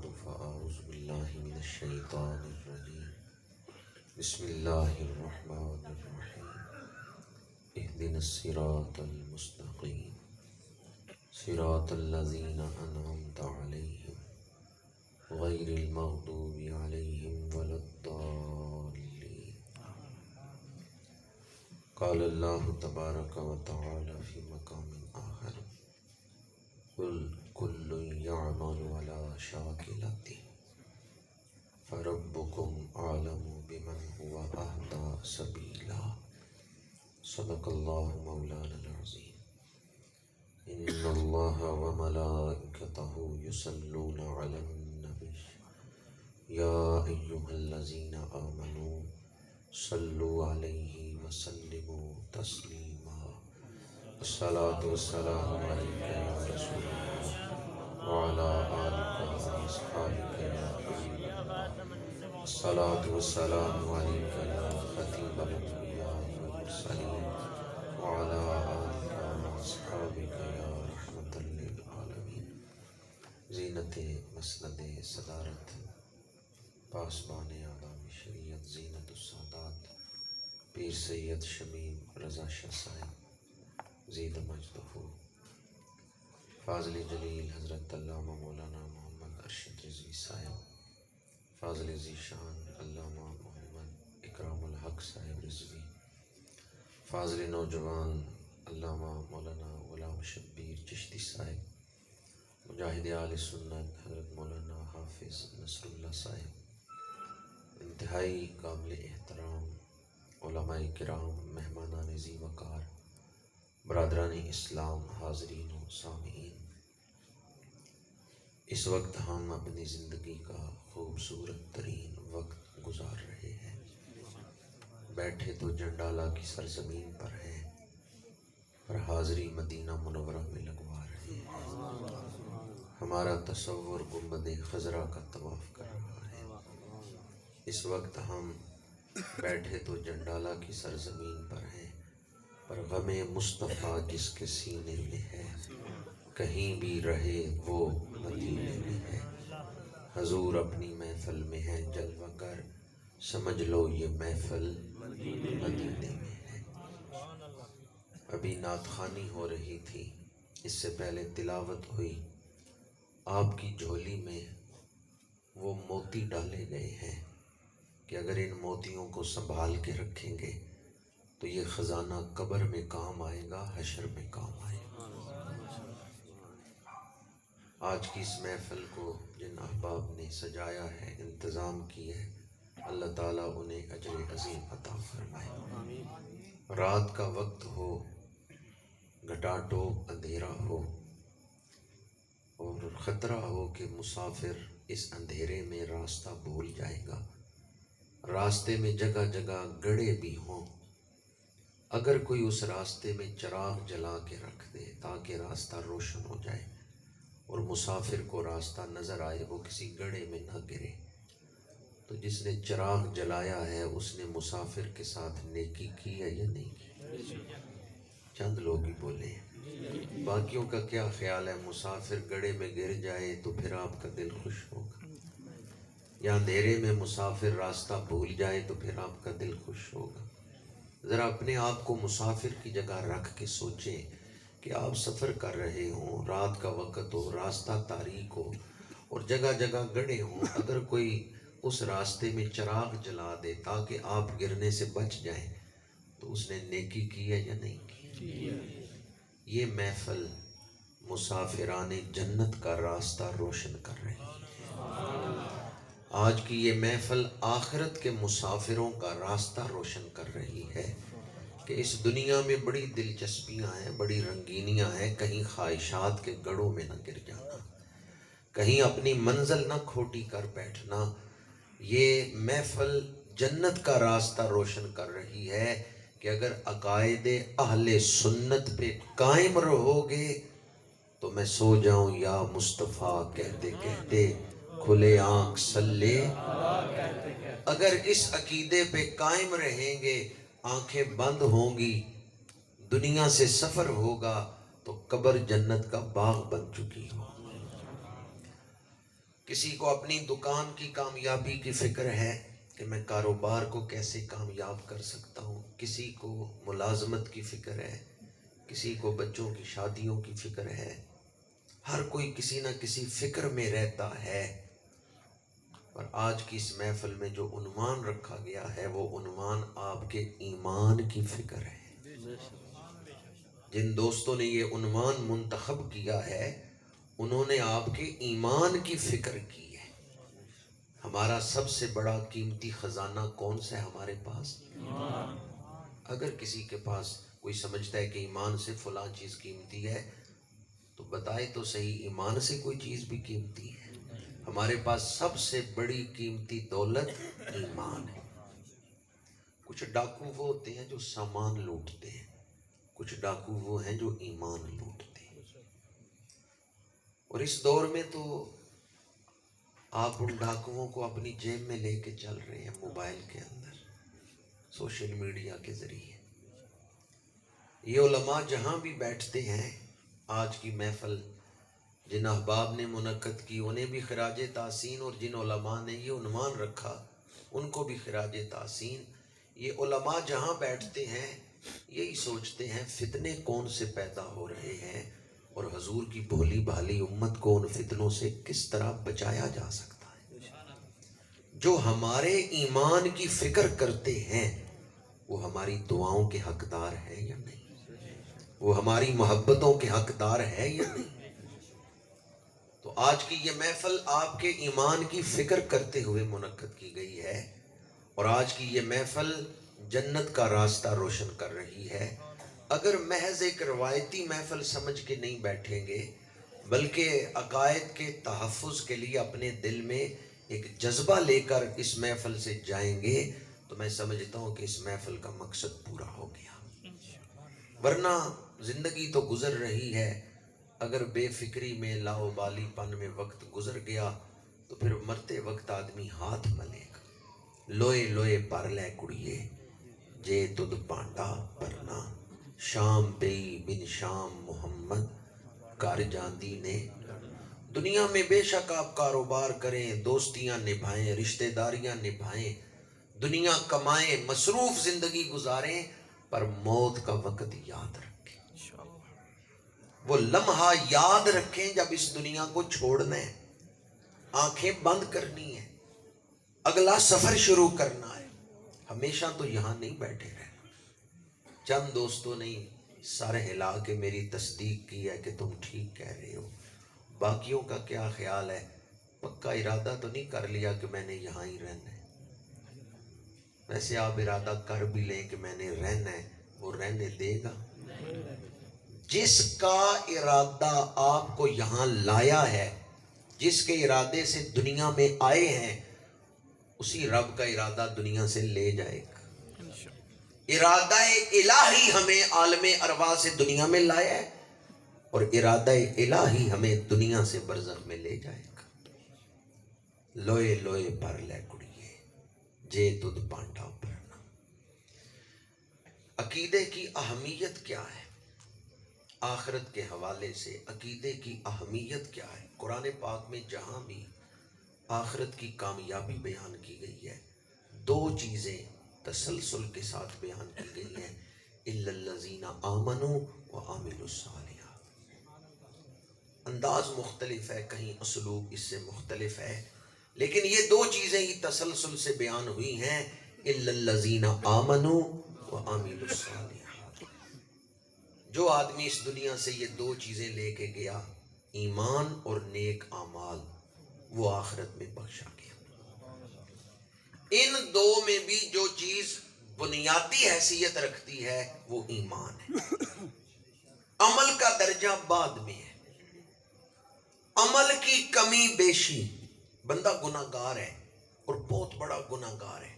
فأعوذ بالله من الشيطان الرجيم بسم الله الرحمن الرحيم اهدنا الصراط المستقيم صراط الذين أنعمت عليهم غير المغضوب عليهم ولا الضالين قال الله تبارك وتعالى في مقام آخر قل كل يعمل على شاكلته فربكم أعلم بمن هو أهدى سبيلا صدق الله مولانا العظيم إن الله وملائكته يصلون على النبي يا أيها الذين آمنوا صلوا عليه وسلموا تسليما الصلاة والسلام عليك يا رسول الله وعلى آلك وأصحابك يا حبيب الله الصلاة والسلام عليك يا خطيب الأنبياء والمرسلين وعلى آلك وأصحابك يا رحمة للعالمين زینت مسند صدارت پاسبان اعلام شریعت زینت السادات پیر سید شمیم رضا شاہ صاحب زید مجدہ فاضل جلیل حضرت علامہ مولانا محمد ارشد رضوی صاحب فاضل ذیشان علامہ محمد اکرام الحق صاحب رضوی فاضل نوجوان علامہ مولانا غلام شبیر چشتی صاحب مجاہد آل سنت حضرت مولانا حافظ نصر اللہ صاحب انتہائی قابل احترام علماء کرام مہمانان ذی وقار برادران اسلام حاضرین و سامعین، اس وقت ہم اپنی زندگی کا خوبصورت ترین وقت گزار رہے ہیں۔ بیٹھے تو جنڈالہ کی سرزمین پر ہیں پر حاضری مدینہ منورہ میں لگوا رہے ہیں۔ ہمارا تصور گنبد خضرا کا طواف کر رہا ہے۔ اس وقت ہم بیٹھے تو جنڈالہ کی سرزمین پر ہیں پر غم مصطفیٰ جس کے سینے میں ہے، کہیں بھی رہے وہ مدینے میں ہے۔ حضور اپنی محفل میں ہے جلوہ گر، سمجھ لو یہ محفل مدینے میں ہے۔ ابھی نعت خوانی ہو رہی تھی، اس سے پہلے تلاوت ہوئی۔ آپ کی جھولی میں وہ موتی ڈالے گئے ہیں کہ اگر ان موتیوں کو سنبھال کے رکھیں گے تو یہ خزانہ قبر میں کام آئے گا، حشر میں کام آئے گا۔ آج کی اس محفل کو جن احباب نے سجایا ہے، انتظام کیا ہے، اللہ تعالیٰ انہیں اجر عظیم عطا فرمائے۔ رات کا وقت ہو، گھٹا ٹوپ اندھیرا ہو اور خطرہ ہو کہ مسافر اس اندھیرے میں راستہ بھول جائے گا۔ راستے میں جگہ جگہ گڑھے بھی ہوں، اگر کوئی اس راستے میں چراغ جلا کے رکھ دے تاکہ راستہ روشن ہو جائے اور مسافر کو راستہ نظر آئے، وہ کسی گڑھے میں نہ گرے، تو جس نے چراغ جلایا ہے اس نے مسافر کے ساتھ نیکی کی ہے یا نہیں کی؟ چند لوگ ہی بولے ہیں، باقیوں کا کیا خیال ہے؟ مسافر گڑھے میں گر جائے تو پھر آپ کا دل خوش ہوگا، یا اندھیرے میں مسافر راستہ بھول جائے تو پھر آپ کا دل خوش ہوگا؟ ذرا اپنے آپ کو مسافر کی جگہ رکھ کے سوچیں کہ آپ سفر کر رہے ہوں، رات کا وقت ہو، راستہ تاریک ہو اور جگہ جگہ گڑھے ہوں، اگر کوئی اس راستے میں چراغ جلا دے تاکہ آپ گرنے سے بچ جائیں تو اس نے نیکی کی ہے یا نہیں کی؟ یہ محفل مسافران جنت کا راستہ روشن کر رہی ہے۔ آج کی یہ محفل آخرت کے مسافروں کا راستہ روشن کر رہی ہے کہ اس دنیا میں بڑی دلچسپیاں ہیں، بڑی رنگینیاں ہیں، کہیں خواہشات کے گڑھوں میں نہ گر جانا، کہیں اپنی منزل نہ کھوٹی کر بیٹھنا۔ یہ محفل جنت کا راستہ روشن کر رہی ہے کہ اگر عقائد اہل سنت پہ قائم رہو گے تو میں سو جاؤں یا مصطفیٰ کہتے کہتے کھلے آنکھ صلی۔ اگر اس عقیدے پہ قائم رہیں گے، آنکھیں بند ہوں گی، دنیا سے سفر ہوگا تو قبر جنت کا باغ بن چکی ہو۔ کسی کو اپنی دکان کی کامیابی کی فکر ہے کہ میں کاروبار کو کیسے کامیاب کر سکتا ہوں، کسی کو ملازمت کی فکر ہے، کسی کو بچوں کی شادیوں کی فکر ہے، ہر کوئی کسی نہ کسی فکر میں رہتا ہے۔ اور آج کی اس محفل میں جو عنوان رکھا گیا ہے وہ عنوان آپ کے ایمان کی فکر ہے۔ جن دوستوں نے یہ عنوان منتخب کیا ہے انہوں نے آپ کے ایمان کی فکر کی ہے۔ ہمارا سب سے بڑا قیمتی خزانہ کون سا ہے ہمارے پاس؟ ایمان۔ اگر کسی کے پاس کوئی سمجھتا ہے کہ ایمان سے فلاں چیز قیمتی ہے تو بتائے تو صحیح، ایمان سے کوئی چیز بھی قیمتی ہے؟ ہمارے پاس سب سے بڑی قیمتی دولت ایمان ہے۔ کچھ ڈاکو وہ ہوتے ہیں جو سامان لوٹتے ہیں، کچھ ڈاکو وہ ہیں جو ایمان لوٹتے ہیں۔ اور اس دور میں تو آپ ان ڈاکوؤں کو اپنی جیب میں لے کے چل رہے ہیں، موبائل کے اندر، سوشل میڈیا کے ذریعے۔ یہ علماء جہاں بھی بیٹھتے ہیں، آج کی محفل جن احباب نے منعقد کی انہیں بھی خراج تحسین، اور جن علماء نے یہ عنوان رکھا ان کو بھی خراج تحسین۔ یہ علماء جہاں بیٹھتے ہیں یہی سوچتے ہیں فتنے کون سے پیدا ہو رہے ہیں اور حضور کی بھولی بھالی امت کو ان فتنوں سے کس طرح بچایا جا سکتا ہے۔ جو ہمارے ایمان کی فکر کرتے ہیں وہ ہماری دعاؤں کے حقدار ہے یا نہیں؟ وہ ہماری محبتوں کے حقدار ہے یا نہیں؟ تو آج کی یہ محفل آپ کے ایمان کی فکر کرتے ہوئے منعقد کی گئی ہے، اور آج کی یہ محفل جنت کا راستہ روشن کر رہی ہے۔ اگر محض ایک روایتی محفل سمجھ کے نہیں بیٹھیں گے بلکہ عقائد کے تحفظ کے لیے اپنے دل میں ایک جذبہ لے کر اس محفل سے جائیں گے تو میں سمجھتا ہوں کہ اس محفل کا مقصد پورا ہو گیا۔ ورنہ زندگی تو گزر رہی ہے، اگر بے فکری میں لاؤبالی پن میں وقت گزر گیا تو پھر مرتے وقت آدمی ہاتھ ملے گا۔ لوئے لوئے پر لے کڑیے جے تد پانڈا پرنا، شام پئی بن شام محمد کر جاندی نے۔ دنیا میں بے شک آپ کاروبار کریں، دوستیاں نبھائیں، رشتہ داریاں نبھائیں، دنیا کمائیں، مصروف زندگی گزاریں، پر موت کا وقت یاد رکھیں۔ وہ لمحہ یاد رکھیں جب اس دنیا کو چھوڑنا ہے، آنکھیں بند کرنی ہے، اگلا سفر شروع کرنا ہے۔ ہمیشہ تو یہاں نہیں بیٹھے رہنا۔ چند دوستوں نے سر ہلا کے میری تصدیق کی ہے کہ تم ٹھیک کہہ رہے ہو، باقیوں کا کیا خیال ہے؟ پکا ارادہ تو نہیں کر لیا کہ میں نے یہاں ہی رہنا ہے؟ ویسے آپ ارادہ کر بھی لیں کہ میں نے رہنا ہے، وہ رہنے دے گا؟ جس کا ارادہ آپ کو یہاں لایا ہے، جس کے ارادے سے دنیا میں آئے ہیں، اسی رب کا ارادہ دنیا سے لے جائے گا۔ ارادہ الہی ہمیں عالم ارواح سے دنیا میں لایا ہے، اور ارادہ الہی ہمیں دنیا سے برزخ میں لے جائے گا۔ لوئے لوئے پر لے کڑیے جے تد پانڈا پرنا۔ عقیدے کی اہمیت کیا ہے؟ آخرت کے حوالے سے عقیدے کی اہمیت کیا ہے؟ قرآن پاک میں جہاں بھی آخرت کی کامیابی بیان کی گئی ہے، دو چیزیں تسلسل کے ساتھ بیان کی گئی ہیں، اِلَّا الَّذِينَ آمَنُوا وَعَمِلُوا الصَّالِحَاتِ۔ انداز مختلف ہے، کہیں اسلوب اس سے مختلف ہے، لیکن یہ دو چیزیں ہی تسلسل سے بیان ہوئی ہیں، اِلَّا الَّذِينَ آمَنُوا وَعَمِلُوا الصَّالِحَاتِ۔ جو آدمی اس دنیا سے یہ دو چیزیں لے کے گیا، ایمان اور نیک اعمال، وہ آخرت میں بخشا گیا۔ ان دو میں بھی جو چیز بنیادی حیثیت رکھتی ہے وہ ایمان ہے۔ عمل کا درجہ بعد میں ہے، عمل کی کمی بیشی۔ بندہ گناہگار ہے اور بہت بڑا گناہگار ہے،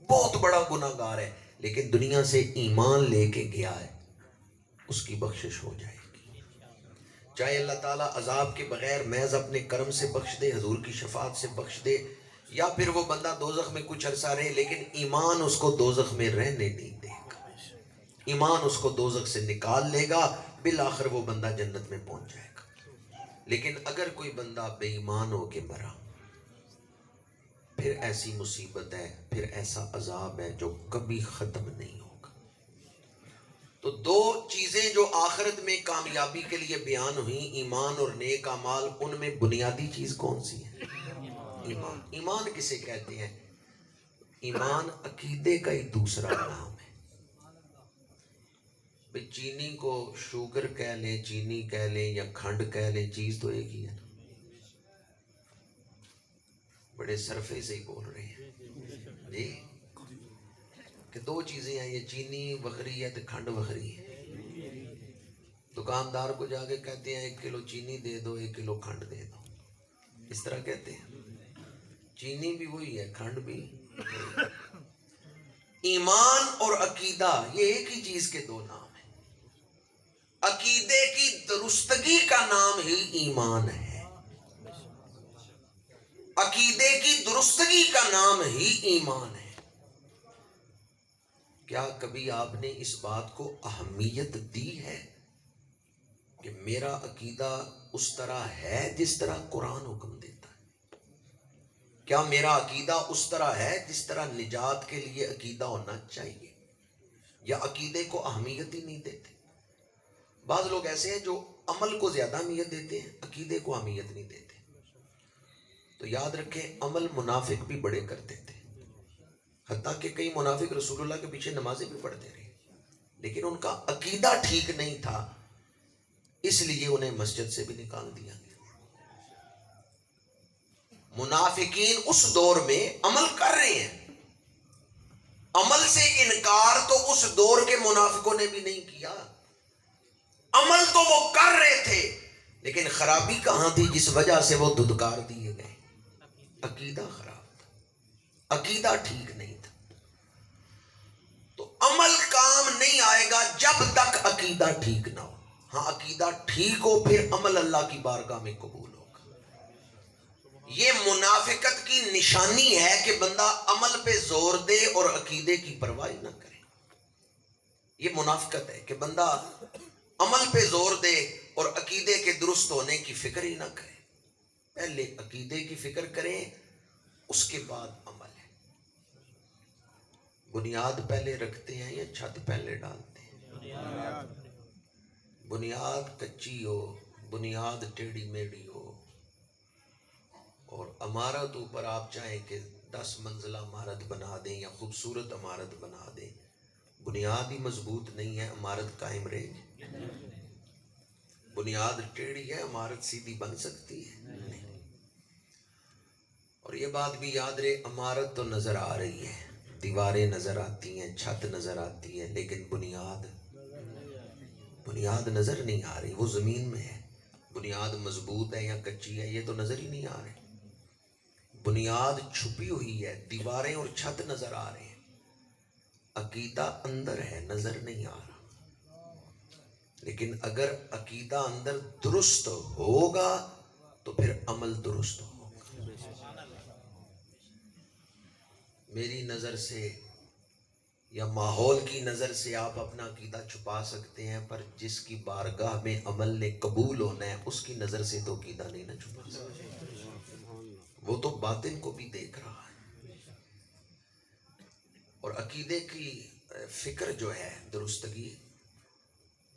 بہت بڑا گناہگار ہے، لیکن دنیا سے ایمان لے کے گیا ہے، اس کی بخشش ہو جائے گی۔ چاہے اللہ تعالیٰ عذاب کے بغیر محض اپنے کرم سے بخش دے، حضور کی شفاعت سے بخش دے، یا پھر وہ بندہ دوزخ میں کچھ عرصہ رہے، لیکن ایمان اس کو دوزخ میں رہنے نہیں دے گا۔ ایمان اس کو دوزخ سے نکال لے گا، بالآخر وہ بندہ جنت میں پہنچ جائے گا۔ لیکن اگر کوئی بندہ بے ایمان ہو کے مرا، پھر ایسی مصیبت ہے، پھر ایسا عذاب ہے جو کبھی ختم نہیں ہوگا۔ تو دو چیزیں جو آخرت میں کامیابی کے لیے بیان ہوئیں، ایمان اور نیک اعمال، ان میں بنیادی چیز کون سی ہے؟ ایمان۔ ایمان کسے کہتے ہیں؟ ایمان عقیدے کا ایک دوسرا نام ہے۔ بھئی چینی کو شوگر کہہ لیں، چینی کہہ لیں یا کھنڈ کہہ لیں، چیز تو ایک ہی ہے نا۔ بڑے صرفے سے ہی بول رہے ہیں جی، کہ دو چیزیں ہیں، یہ چینی وخری ہے تو کھنڈ وخری ہے۔ دکاندار کو جا کے کہتے ہیں 1 کلو چینی دے دو، 1 کلو کھنڈ دے دو، اس طرح کہتے ہیں۔ چینی بھی وہی ہے، کھنڈ بھی۔ ایمان اور عقیدہ یہ ایک ہی چیز کے دو نام ہیں۔ عقیدے کی درستگی کا نام ہی ایمان ہے، عقیدے کی درستگی کا نام ہی ایمان ہے۔ کیا کبھی آپ نے اس بات کو اہمیت دی ہے کہ میرا عقیدہ اس طرح ہے جس طرح قرآن حکم دیتا ہے؟ کیا میرا عقیدہ اس طرح ہے جس طرح نجات کے لیے عقیدہ ہونا چاہیے؟ یا عقیدے کو اہمیت ہی نہیں دیتے؟ بعض لوگ ایسے ہیں جو عمل کو زیادہ اہمیت دیتے ہیں، عقیدے کو اہمیت نہیں دیتے۔ تو یاد رکھیں، عمل منافق بھی بڑے کرتے تھے، حتیٰ کہ کئی منافق رسول اللہ کے پیچھے نمازیں بھی پڑھتے رہے، لیکن ان کا عقیدہ ٹھیک نہیں تھا، اس لیے انہیں مسجد سے بھی نکال دیا گیا۔ منافقین اس دور میں عمل کر رہے ہیں، عمل سے انکار تو اس دور کے منافقوں نے بھی نہیں کیا، عمل تو وہ کر رہے تھے، لیکن خرابی کہاں تھی جس وجہ سے وہ دھتکار دیے گئے؟ عقیدہ خراب تھا، عقیدہ ٹھیک نہیں تھا۔ تو عمل کام نہیں آئے گا جب تک عقیدہ ٹھیک نہ ہو۔ ہاں عقیدہ ٹھیک ہو پھر عمل اللہ کی بارگاہ میں قبول ہوگا۔ یہ منافقت کی نشانی ہے کہ بندہ عمل پہ زور دے اور عقیدے کی پرواہ نہ کرے۔ یہ منافقت ہے کہ بندہ عمل پہ زور دے اور عقیدے کے درست ہونے کی فکر ہی نہ کرے۔ پہلے عقیدے کی فکر کریں، اس کے بعد عمل ہے۔ بنیاد پہلے رکھتے ہیں یا چھت پہلے ڈالتے ہیں؟ بنیاد کچی ہو، بنیاد ٹیڑھی میڑھی ہو، اور عمارت اوپر آپ چاہیں کہ 10 منزلہ عمارت بنا دیں یا خوبصورت عمارت بنا دیں، بنیاد ہی مضبوط نہیں ہے، عمارت قائم رہے گی؟ بنیاد ٹیڑھی ہے، عمارت سیدھی بن سکتی ہے؟ نہیں۔ اور یہ بات بھی یاد رہے، عمارت تو نظر آ رہی ہے، دیواریں نظر آتی ہیں، چھت نظر آتی ہے، لیکن بنیاد نظر نہیں آ رہی، وہ زمین میں ہے۔ بنیاد مضبوط ہے یا کچی ہے یہ تو نظر ہی نہیں آ رہی، بنیاد چھپی ہوئی ہے، دیواریں اور چھت نظر آ رہے ہیں، عقیدہ اندر ہے، نظر نہیں آ رہا۔ لیکن اگر عقیدہ اندر درست ہوگا تو پھر عمل درست ہوگا۔ میری نظر سے یا ماحول کی نظر سے آپ اپنا عقیدہ چھپا سکتے ہیں، پر جس کی بارگاہ میں عمل نے قبول ہونا ہے اس کی نظر سے تو عقیدہ نہیں نہ چھپا سکتے، وہ تو باطن کو بھی دیکھ رہا ہے۔ اور عقیدے کی فکر جو ہے درستگی،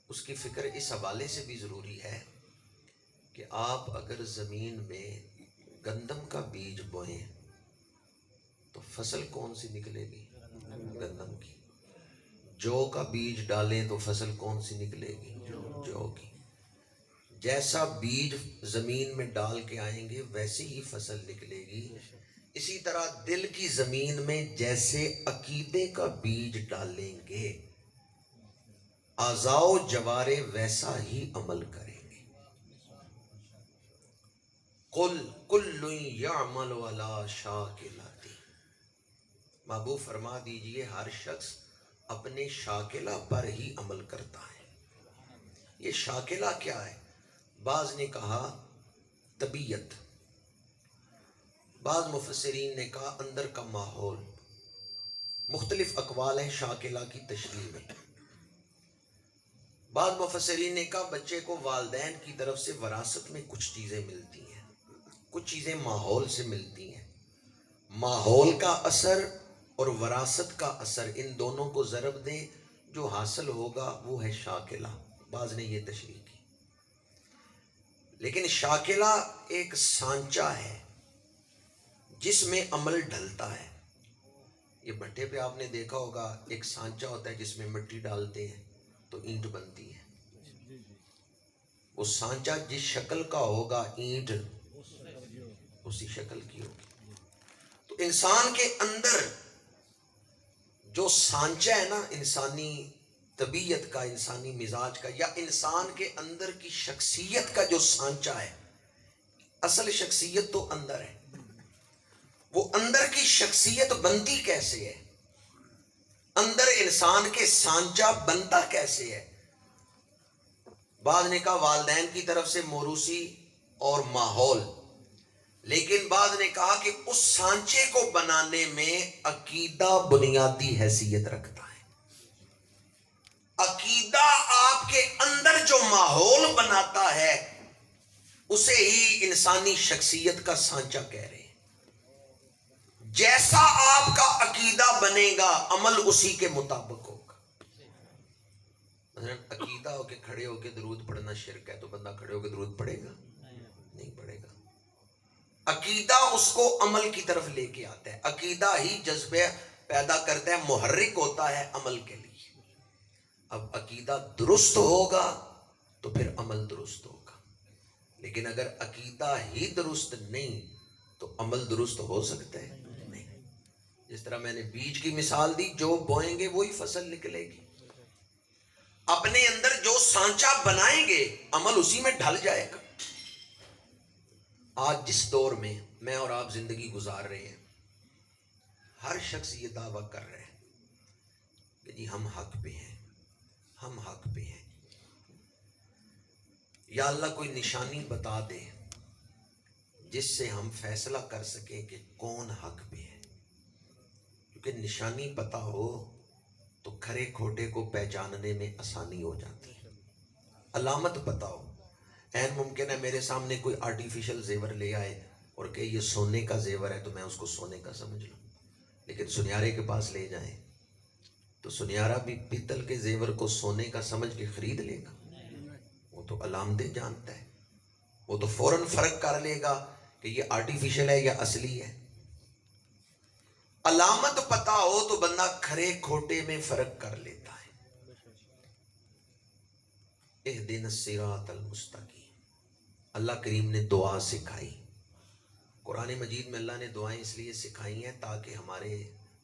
اس کی فکر اس حوالے سے بھی ضروری ہے کہ آپ اگر زمین میں گندم کا بیج بوئیں تو فصل کون سی نکلے گی؟ گندم کی۔ جو کا بیج ڈالیں تو فصل کون سی نکلے گی؟ جو کی۔ جیسا بیج زمین میں ڈال کے آئیں گے ویسی ہی فصل نکلے گی۔ اسی طرح دل کی زمین میں جیسے عقیدے کا بیج ڈالیں گے، اعضاء و جوارے ویسا ہی عمل کریں گے۔ قُلْ كُلٌّ يَعْمَلُ عَلَىٰ شَاكِلَتِهِ، محبوب فرما دیجئے ہر شخص اپنے شاکلہ پر ہی عمل کرتا ہے۔ یہ شاکلہ کیا ہے؟ بعض نے کہا طبیعت، بعض مفسرین نے کہا اندر کا ماحول، مختلف اقوال ہیں شاکلہ کی تشریح میں۔ بعض مفسرین نے کہا بچے کو والدین کی طرف سے وراثت میں کچھ چیزیں ملتی ہیں، کچھ چیزیں ماحول سے ملتی ہیں۔ ماحول کا اثر اور وراثت کا اثر، ان دونوں کو ضرب دیں، جو حاصل ہوگا وہ ہے شاکلہ۔ بعض نے یہ تشریح کی، لیکن شاکلہ ایک سانچہ ہے جس میں عمل ڈھلتا ہے۔ یہ بھٹے پہ آپ نے دیکھا ہوگا ایک سانچہ ہوتا ہے جس میں مٹی ڈالتے ہیں تو اینٹ بنتی ہے۔ وہ سانچہ جس شکل کا ہوگا اینٹ اسی شکل کی ہوگی۔ تو انسان کے اندر جو سانچہ ہے نا، انسانی طبیعت کا، انسانی مزاج کا، یا انسان کے اندر کی شخصیت کا جو سانچہ ہے، اصل شخصیت تو اندر ہے۔ وہ اندر کی شخصیت بنتی کیسے ہے؟ اندر انسان کے سانچہ بنتا کیسے ہے؟ بعض نے کہا والدین کی طرف سے موروثی اور ماحول، لیکن بعض نے کہا کہ اس سانچے کو بنانے میں عقیدہ بنیادی حیثیت رکھتا ہے۔ عقیدہ آپ کے اندر جو ماحول بناتا ہے اسے ہی انسانی شخصیت کا سانچہ کہہ رہے ہیں۔ جیسا آپ کا عقیدہ بنے گا عمل اسی کے مطابق ہوگا۔ مثلا عقیدہ ہو کے کھڑے ہو کے درود پڑھنا شرک ہے تو بندہ کھڑے ہو کے درود پڑھے گا؟ نہیں پڑھے گا۔ عقیدہ اس کو عمل کی طرف لے کے آتا ہے، عقیدہ ہی جذبہ پیدا کرتا ہے، محرک ہوتا ہے عمل کے لیے۔ اب عقیدہ درست ہوگا تو پھر عمل درست ہوگا، لیکن اگر عقیدہ ہی درست نہیں تو عمل درست ہو سکتا ہے؟ نہیں۔ جس طرح میں نے بیج کی مثال دی، جو بوئیں گے وہی فصل نکلے گی۔ اپنے اندر جو سانچہ بنائیں گے عمل اسی میں ڈھل جائے گا۔ آج جس دور میں میں اور آپ زندگی گزار رہے ہیں، ہر شخص یہ دعویٰ کر رہے ہیں کہ جی ہم حق پہ ہیں، ہم حق پہ ہیں۔ یا اللہ کوئی نشانی بتا دے جس سے ہم فیصلہ کر سکیں کہ کون حق پہ ہے، کیونکہ نشانی پتا ہو تو کھرے کھوٹے کو پہچاننے میں آسانی ہو جاتی ہے۔ علامت پتا ہو، این ممکن ہے میرے سامنے کوئی آرٹیفیشل زیور لے آئے اور کہ یہ سونے کا زیور ہے تو میں اس کو سونے کا سمجھ لوں، لیکن سنیارے کے پاس لے جائیں تو سنیارا بھی پیتل کے زیور کو سونے کا سمجھ کے خرید لے گا؟ وہ تو علامتیں جانتا ہے، وہ تو فوراً فرق کر لے گا کہ یہ آرٹیفیشل ہے یا اصلی ہے۔ علامت پتا ہو تو بندہ کھرے کھوٹے میں فرق کر لیتا ہے۔ اہدنا الصراط المستقیم، اللہ کریم نے دعا سکھائی۔ قرآن مجید میں اللہ نے دعائیں اس لیے سکھائی ہیں تاکہ ہمارے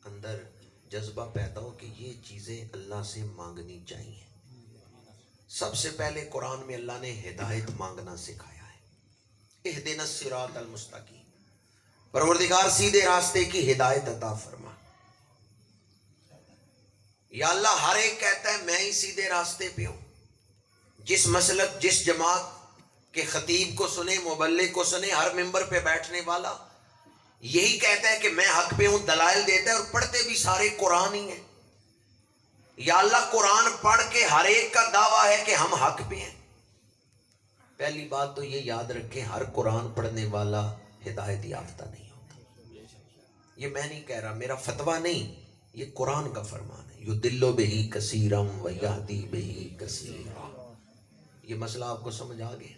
اندر جذبہ پیدا ہو کہ یہ چیزیں اللہ سے مانگنی چاہیے۔ سب سے پہلے قرآن میں اللہ نے ہدایت مانگنا سکھایا ہے۔ اہدنا الصراط المستقیم، پروردگار سیدھے راستے کی ہدایت عطا فرما۔ یا اللہ ہر ایک کہتا ہے میں ہی سیدھے راستے پہ ہوں، جس مسلک جس جماعت کے خطیب کو سنے، مبلغ کو سنے، ہر ممبر پہ بیٹھنے والا یہی کہتا ہے کہ میں حق پہ ہوں، دلائل دیتا ہے، اور پڑھتے بھی سارے قرآن ہی ہیں۔ یا اللہ قرآن پڑھ کے ہر ایک کا دعویٰ ہے کہ ہم حق پہ ہیں۔ پہلی بات تو یہ یاد رکھیں، ہر قرآن پڑھنے والا ہدایت یافتہ نہیں ہوتا۔ یہ میں نہیں کہہ رہا، میرا فتویٰ نہیں، یہ قرآن کا فرمان ہے۔ یضل بہ کثیرا ویہدی بہ کثیرا۔ یہ مسئلہ آپ کو سمجھ آ گیا؟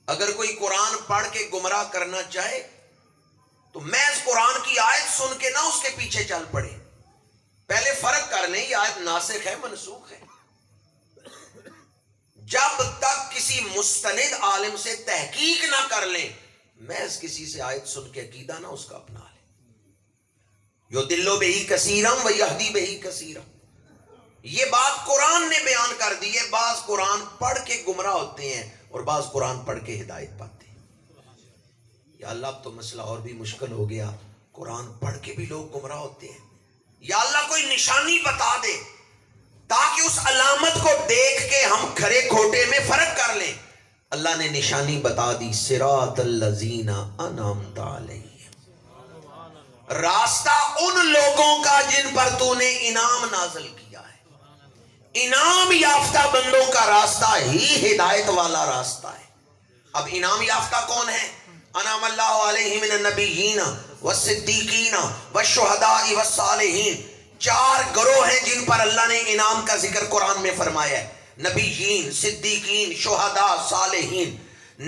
اگر کوئی قرآن پڑھ کے گمراہ کرنا چاہے تو محض قرآن کی آیت سن کے نہ اس کے پیچھے چل پڑے، پہلے فرق کر لیں یہ آیت ناسخ ہے منسوخ ہے۔ جب تک کسی مستند عالم سے تحقیق نہ کر لیں، محض کسی سے آیت سن کے عقیدہ نہ اس کا اپنا لیں۔ یضل بہ کثیرا ویہدی بہ کثیرا، یہ بات قرآن نے بیان کر دی ہے۔ بعض قرآن پڑھ کے گمراہ ہوتے ہیں اور بعض قرآن پڑھ کے ہدایت پاتے ہیں۔ یا اللہ اب تو مسئلہ اور بھی مشکل ہو گیا، قرآن پڑھ کے بھی لوگ گمراہ ہوتے ہیں۔ یا اللہ کوئی نشانی بتا دے تاکہ اس علامت کو دیکھ کے ہم کھرے کھوٹے میں فرق کر لیں۔ اللہ نے نشانی بتا دی، صراط الذین انعمت علیہم، راستہ ان لوگوں کا جن پر تو نے انعام نازل کیا ہے۔ انعام یافتہ بندوں کا راستہ ہی ہدایت والا راستہ ہے۔ اب انعام یافتہ کون ہے؟ انعم اللہ علیہ من النبیین والصدیقین والشہداء والصالحین، 4 گروہ ہیں جن پر اللہ نے انعام کا ذکر قرآن میں فرمایا ہے۔ نبیین، صدیقین، شہداء، صالحین۔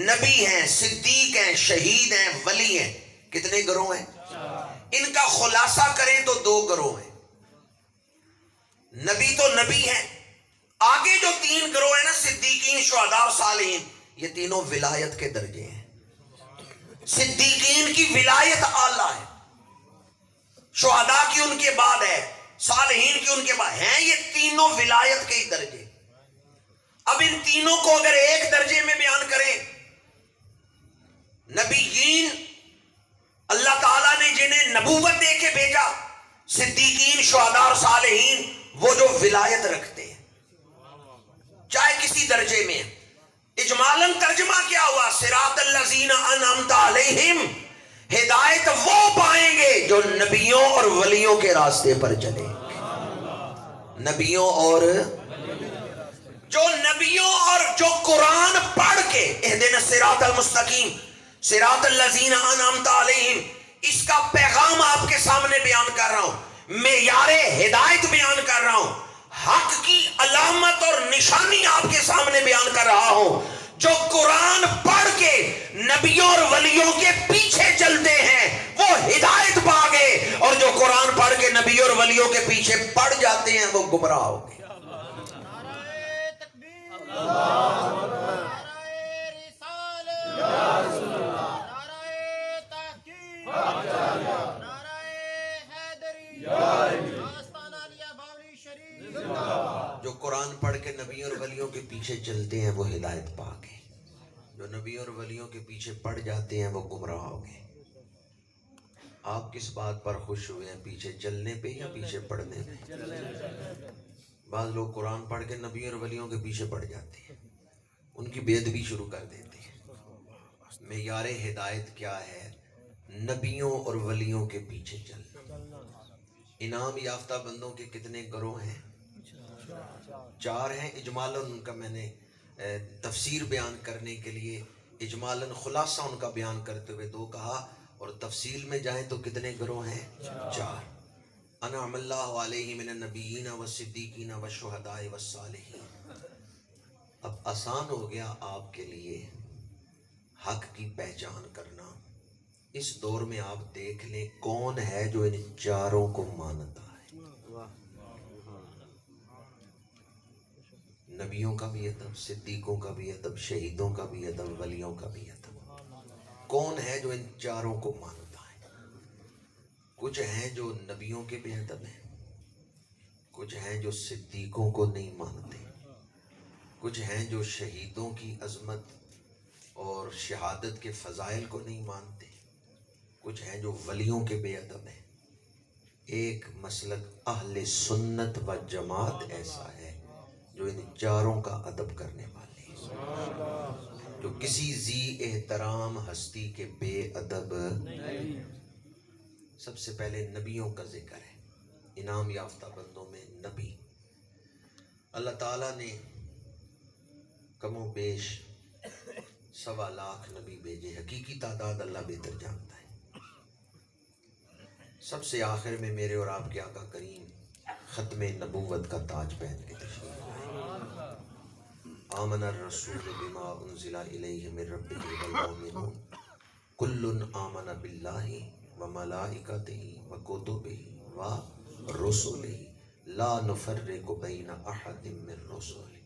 نبی ہیں، صدیق ہیں، شہید ہیں، ولی ہیں۔ کتنے گروہ ہیں؟ ان کا خلاصہ کریں تو 2 گروہ ہیں۔ نبی تو نبی ہیں، آگے جو 3 گروہ ہیں نا، صدیقین، شہداء اور صالحین، یہ تینوں ولایت کے درجے ہیں۔ صدیقین کی ولایت اعلیٰ ہے، شہداء کی ان کے بعد ہے، صالحین کی ان کے بعد ہیں، یہ تینوں ولایت کے ہی درجے۔ اب ان تینوں کو اگر ایک درجے میں بیان کریں، نبیین اللہ تعالیٰ نے جنہیں نبوت دے کے بھیجا، صدیقین، شہداء اور صالحین وہ جو ولایت رکھتے ہیں چاہے کسی درجے میں۔ اجمالاً ترجمہ کیا ہوا؟ صراط الذین انعمت علیہم، ہدایت وہ پائیں گے جو نبیوں اور ولیوں کے راستے پر چلے۔ نبیوں اور جو قرآن پڑھ کے اہدنا الصراط المستقیم، صراط الذین انعمت علیہم، اس کا پیغام آپ کے سامنے بیان کر رہا ہوں، معیار ہدایت بیان کر رہا ہوں، حق کی علامت اور نشانی آپ کے سامنے بیان کر رہا ہوں۔ جو قرآن پڑھ کے نبیوں اور ولیوں کے پیچھے چلتے ہیں وہ ہدایت پا گئے، اور جو قرآن پڑھ کے نبیوں اور ولیوں کے پیچھے پڑ جاتے ہیں وہ گمراہ ہو گئے۔ جو قرآن پڑھ کے نبیوں اور ولیوں کے پیچھے چلتے ہیں وہ ہدایت پا گئے، جو نبیوں اور ولیوں کے پیچھے پڑ جاتے ہیں وہ گمراہ ہو گئے۔ آپ کس بات پر خوش ہوئے ہیں، پیچھے چلنے پہ یا پیچھے پڑنے پہ؟ بعض لوگ قرآن پڑھ کے نبیوں اور ولیوں کے پیچھے پڑ جاتے ہیں، ان کی بے ادبی شروع کر دیتے ہیں۔ معیار ہدایت کیا ہے؟ نبیوں اور ولیوں کے پیچھے چلنا۔ انعام یافتہ بندوں کے کتنے گروہ ہیں؟ 4 ہیں۔ اجمالاً ان کا میں نے تفسیر بیان کرنے کے لیے اجمالاً خلاصہ ان کا بیان کرتے ہوئے 2 کہا، اور تفصیل میں جائیں تو کتنے گروہ ہیں؟ 4۔ انعم اللہ علیہ من النبیین والصدیقین والشہداء والصالحین۔ اب آسان ہو گیا آپ کے لیے حق کی پہچان کرنا۔ اس دور میں آپ دیکھ لیں کون ہے جو ان 4 کو مانتا ہے۔ نبیوں کا بھی ادب، صدیقوں کا بھی ادب، شہیدوں کا بھی ادب، ولیوں کا بھی ادب۔ کون ہے جو ان 4 کو مانتا ہے؟ کچھ ہیں جو نبیوں کے بے ادب ہیں، کچھ ہیں جو صدیقوں کو نہیں مانتے، کچھ ہیں جو شہیدوں کی عظمت اور شہادت کے فضائل کو نہیں مانتے، کچھ ہیں جو ولیوں کے بے ادب ہیں۔ ایک مسلک اہل سنت و جماعت ایسا ہے جو ان 4 کا ادب کرنے والے ہیں، جو کسی ذی احترام ہستی کے بے ادب نہیں۔ سب سے پہلے نبیوں کا ذکر ہے۔ انعام یافتہ بندوں میں نبی، اللہ تعالیٰ نے کم و بیش 1.25 لاکھ نبی بھیجے، حقیقی تعداد اللہ بہتر جانتا ہے۔ سب سے آخر میں میرے اور آپ کے آقا کریم ختم نبوت کا تاج پہن کے تشریف لائے۔ آمن الرسول بما انزل الیہ من ربہ والمؤمنون کل آمن باللہ وملائکتہ وکتبہ ورسلہ لا نفرق بین احد من رسلہ۔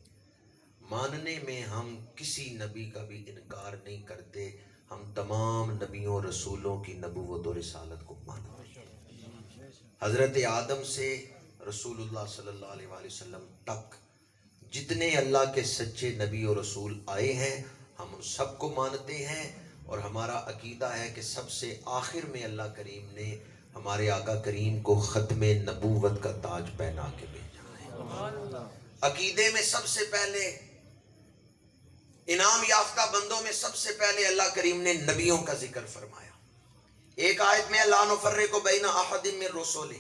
ماننے میں ہم کسی نبی کا بھی انکار نہیں کرتے، ہم تمام نبیوں رسولوں کی نبوت و رسالت کو مانتے ہیں۔ حضرت آدم سے رسول اللہ صلی اللہ علیہ وآلہ وسلم تک جتنے اللہ کے سچے نبی اور رسول آئے ہیں ہم ان سب کو مانتے ہیں، اور ہمارا عقیدہ ہے کہ سب سے آخر میں اللہ کریم نے ہمارے آقا کریم کو ختم نبوت کا تاج پہنا کے بھیجا ہے۔ عقیدے میں سب سے پہلے، انعام یافتہ بندوں میں سب سے پہلے اللہ کریم نے نبیوں کا ذکر فرمایا۔ ایک آیت میں لا نفرق بین احد من رسلہ،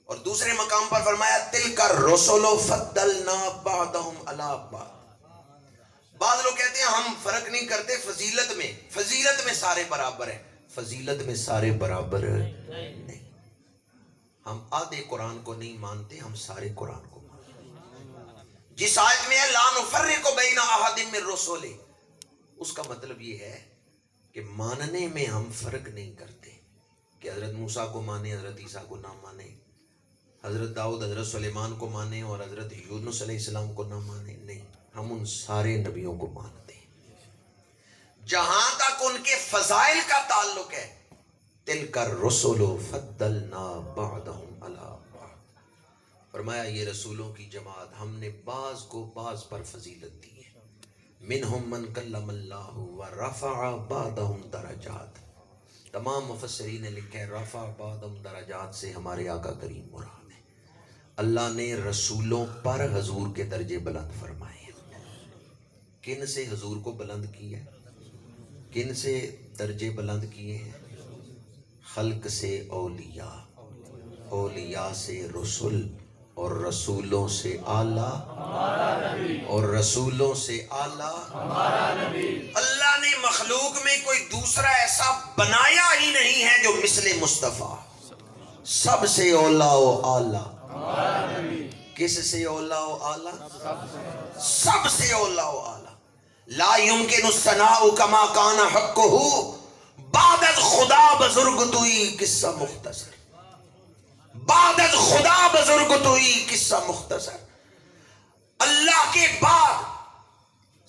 اور دوسرے مقام پر فرمایا تلک الرسل فضلنا بعضهم علی بعض. بعض لوگ کہتے ہیں ہم فرق نہیں کرتے فضیلت میں. فضیلت میں سارے برابر ہیں. فضیلت میں سارے برابر نہیں. ہم آدھے قرآن کو نہیں مانتے، ہم سارے قرآن کو مانتے. جس آیت میں ہے لا نفرق بین احد من رسلہ، اس کا مطلب یہ ہے کہ ماننے میں ہم فرق نہیں کرتے کہ حضرت موسیٰ کو مانے حضرت عیسیٰ کو نہ مانے، حضرت داؤد حضرت سلیمان کو مانے اور حضرت یونس علیہ السلام کو نہ مانے. نہیں، ہم ان سارے نبیوں کو مانتے ہیں. جہاں تک ان کے فضائل کا تعلق ہے تلک الرسل فضلنا بعضهم علی بعض، فرمایا یہ رسولوں کی جماعت ہم نے بعض کو بعض پر فضیلت دی ہے. منہم من کلم اللہ ورفع بعضهم درجات. تمام مفسرین نے لکھا ہے رفع بعضهم درجات سے ہمارے آقا کریم مراد ہے. اللہ نے رسولوں پر حضور کے درجے بلند فرمائے ہیں. کن سے حضور کو بلند کیا ہے؟ کن سے درجے بلند کیے ہیں؟ خلق سے اولیاء، اولیاء سے رسول، اور رسولوں سے اعلیٰ، اور رسولوں سے اعلیٰ. اللہ نے مخلوق میں کوئی دوسرا ایسا بنایا ہی نہیں ہے جو مثل مصطفیٰ. سب سے اولیٰ و اعلیٰ. کس سے اولیٰ و اعلیٰ؟ سب سے اولیٰ و اعلیٰ. لا يمكن الثناء كما كان حقه بعد خدا بزرگ توئی قصہ مختصر. بعد خدا بزرگ توئی قصہ مختصر. اللہ کے بعد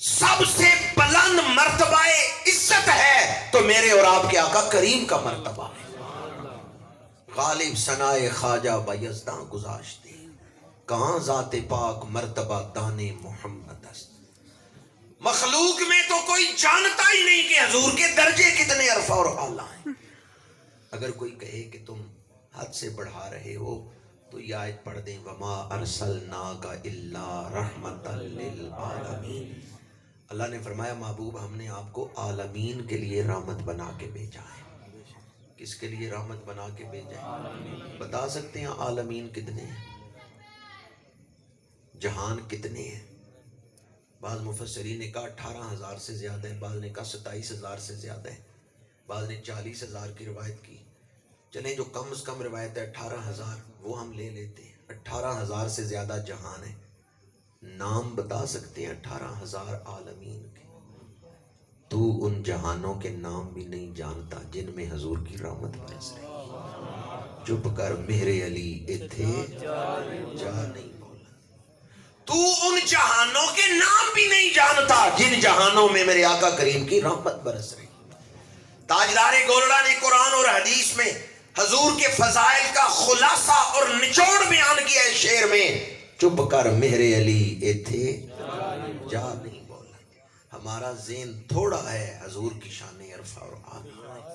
سب سے بلند مرتبہ عزت ہے تو میرے اور آپ کے آقا کریم کا مرتبہ ہے. غالب ثنائے خواجہ بایزداں گذاشتے کہاں ذات پاک مرتبہ دانے محمد است. مخلوق میں تو کوئی جانتا ہی نہیں کہ حضور کے درجے کتنے عرفہ اور اعلیٰ ہیں. اگر کوئی کہے کہ تم حد سے بڑھا رہے ہو تو یہ آیت پڑھ دیں وما ارسلناک الا رحمتا للعالمین. اللہ نے فرمایا محبوب ہم نے آپ کو عالمین کے لیے رحمت بنا کے بھیجا ہے. کس کے لیے رحمت بنا کے بھیجا ہے؟ بتا سکتے ہیں عالمین کتنے ہیں؟ جہان کتنے ہیں؟ بعض مفسرین نے کہا 18,000 سے زیادہ ہے، بعض نے کہا 27,000 سے زیادہ ہے، بعض نے 40,000 کی روایت کی. چلیں جو کم از کم روایت ہے 18,000 وہ ہم لے لیتے ہیں. 18,000 سے زیادہ جہان ہے. نام بتا سکتے ہیں 18,000 عالمین کے؟ تو ان جہانوں کے نام بھی نہیں جانتا جن میں حضور کی رحمت برس رہی. چپ کر میرے علی ایتھے جا نہیں. تو ان جہانوں کے نام بھی نہیں جانتا جن جہانوں میں میرے آقا کریم کی رحمت برس رہی. تاجدار گولڑا نے قرآن اور حدیث میں حضور کے فضائل کا خلاصہ اور نچوڑ بیان کیا ہے شعر میں چپ کر میرے علی ایتھے جا نہیں بولا. ہمارا ذہن تھوڑا ہے حضور کی شان عرفہ اور اعلیٰ.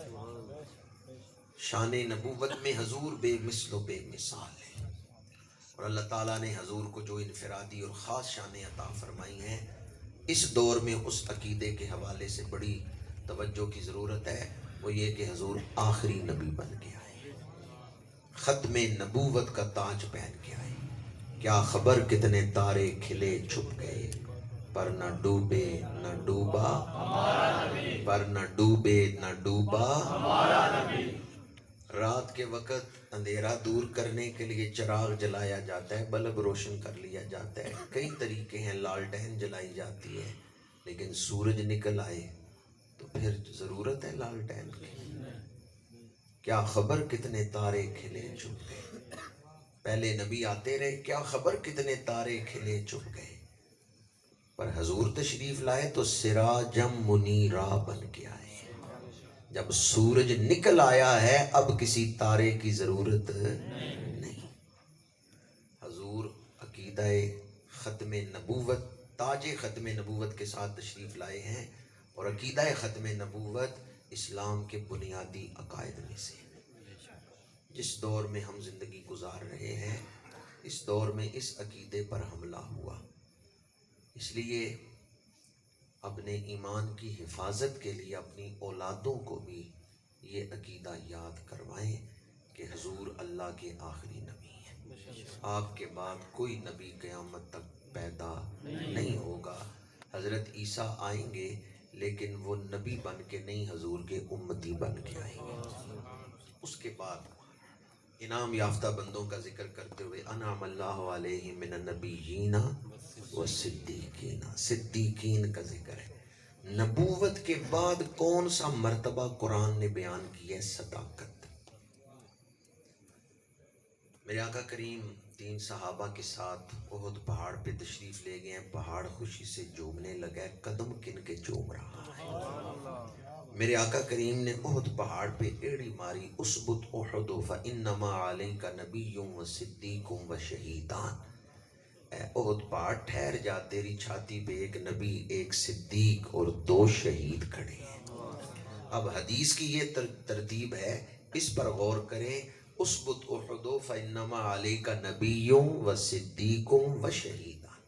شان نبوت میں حضور بے مثل و بے مثال ہے. اور اللہ تعالیٰ نے حضور کو جو انفرادی اور خاص شانیں عطا فرمائی ہیں اس دور میں اس عقیدے کے حوالے سے بڑی توجہ کی ضرورت ہے. وہ یہ کہ حضور آخری نبی بن کے آئے، ختم نبوت کا تاج پہن کے آئے. کیا خبر کتنے تارے کھلے چھپ گئے پر نہ ڈوبے نہ ڈوبا، پر نہ ڈوبے نہ ڈوبا. رات کے وقت اندھیرا دور کرنے کے لیے چراغ جلایا جاتا ہے، بلب روشن کر لیا جاتا ہے، کئی طریقے ہیں، لالٹین جلائی جاتی ہے. لیکن سورج نکل آئے تو پھر ضرورت ہے لالٹین کی. کیا خبر کتنے تارے کھلے چھپ گئے. پہلے نبی آتے رہے، کیا خبر کتنے تارے کھلے چھپ گئے. پر حضور تشریف لائے تو سراجم منیرا بن کے آئے. جب سورج نکل آیا ہے اب کسی تارے کی ضرورت نہیں. حضور عقیدہ ختم نبوت، تاج ختم نبوت کے ساتھ تشریف لائے ہیں. اور عقیدہ ختم نبوت اسلام کے بنیادی عقائد میں سے. جس دور میں ہم زندگی گزار رہے ہیں اس دور میں اس عقیدے پر حملہ ہوا. اس لیے اپنے ایمان کی حفاظت کے لیے اپنی اولادوں کو بھی یہ عقیدہ یاد کروائیں کہ حضور اللہ کے آخری نبی ہیں. آپ کے بعد کوئی نبی قیامت تک پیدا نہیں ہوگا. حضرت عیسیٰ آئیں گے لیکن وہ نبی بن کے نہیں، حضور کے امتی بن کے آئیں گے. اس کے بعد انعام یافتہ بندوں کا ذکر کرتے ہوئے انعم اللہ علیہ من النبیین والصدیقین، صدیقین کا ذکر ہے. نبوت کے بعد کون سا مرتبہ قرآن نے بیان کیا ہے؟ صداقت. میرے آقا کریم 3 صحابہ کے ساتھ احد پہاڑ پہ تشریف لے گئے ہیں. پہاڑ خوشی سے جھومنے لگا ہے. قدم کن کے جھوم رہا ہے؟ میرے آقا کریم نے احد پہاڑ پہ ایڑی ماری، اسبت احد فانما علیک نبی و صدیق و شہیدان. اے احد پہاڑ ٹھہر جا، تیری چھاتی پہ ایک نبی، ایک صدیق اور 2 شہید کھڑے ہیں. اب حدیث کی یہ ترتیب ہے، اس پر غور کریں. اسبت احد فانما علیک نبی و صدیق و شہیدان.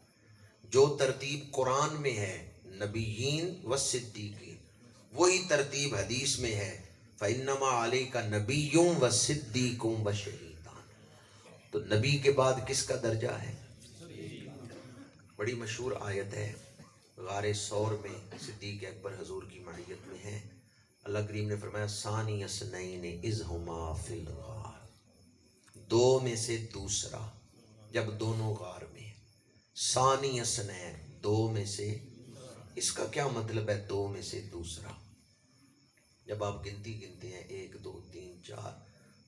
جو ترتیب قرآن میں ہے نبیین و صدیقین، وہی ترتیب حدیث میں ہے فانما علیک نبی و صدیق و شہیدان. تو نبی کے بعد کس کا درجہ ہے؟ بڑی مشہور آیت ہے، غار ثور میں صدیق اکبر حضور کی معیت میں ہے. اللہ کریم نے فرمایا ثانی اثنین اذ ہما فی الغار، 2 میں سے دوسرا جب دونوں غار میں ہیں. ثانی اثنین، 2 میں سے. اس کا کیا مطلب ہے 2 میں سے دوسرا؟ جب آپ گنتی گنتے ہیں 1 2 3 4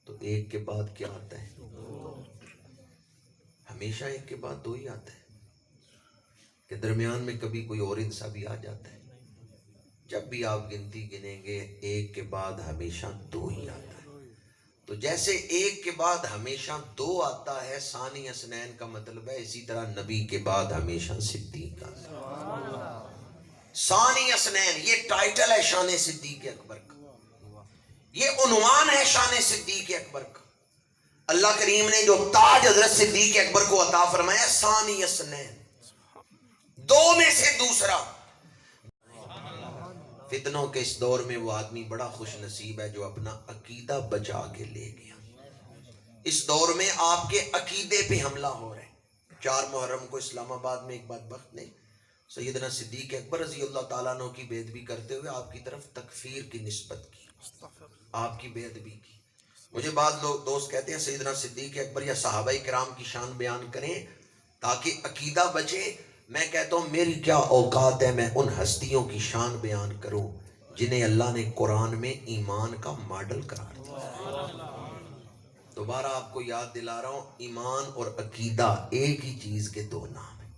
تو 1 کے بعد کیا آتا ہے؟ 2. ہمیشہ 1 کے بعد 2 ہی آتا ہے کہ درمیان میں کبھی کوئی اور حصہ بھی آ جاتا ہے؟ جب بھی آپ گنتی گنیں گے 1 کے بعد ہمیشہ 2 ہی آتا ہے. تو جیسے 1 کے بعد ہمیشہ 2 آتا ہے، ثانی اثنین کا مطلب ہے اسی طرح نبی کے بعد ہمیشہ صدیق آتا ہے. ثانی اثنین یہ ٹائٹل ہے شان صدیق اکبر کا، یہ عنوان ہے شان صدیق اکبر کا. اللہ کریم نے جو تاج حضرت صدیق اکبر کو عطا فرمایا ثانی اثنین، 2 میں سے دوسرا. فتنوں کے اس دور میں وہ آدمی بڑا خوش نصیب ہے جو اپنا عقیدہ بچا کے لے گیا. اس دور میں آپ کے عقیدے پہ حملہ ہو رہے ہیں. 4 محرم کو اسلام آباد میں ایک بدبخت نے سیدنا صدیق اکبر رضی اللہ تعالیٰ عنہ کی بے ادبی کرتے ہوئے آپ کی طرف تکفیر کی نسبت کی، آپ کی بے ادبی کی. مجھے بعض لوگ دوست کہتے ہیں سیدنا صدیق اکبر یا صحابہ کرام کی شان بیان کریں تاکہ عقیدہ بچے. میں کہتا ہوں میری کیا اوقات ہے میں ان ہستیوں کی شان بیان کروں جنہیں اللہ نے قرآن میں ایمان کا ماڈل قرار دیا. دوبارہ آپ کو یاد دلا رہا ہوں، ایمان اور عقیدہ ایک ہی چیز کے 2 نام ہیں.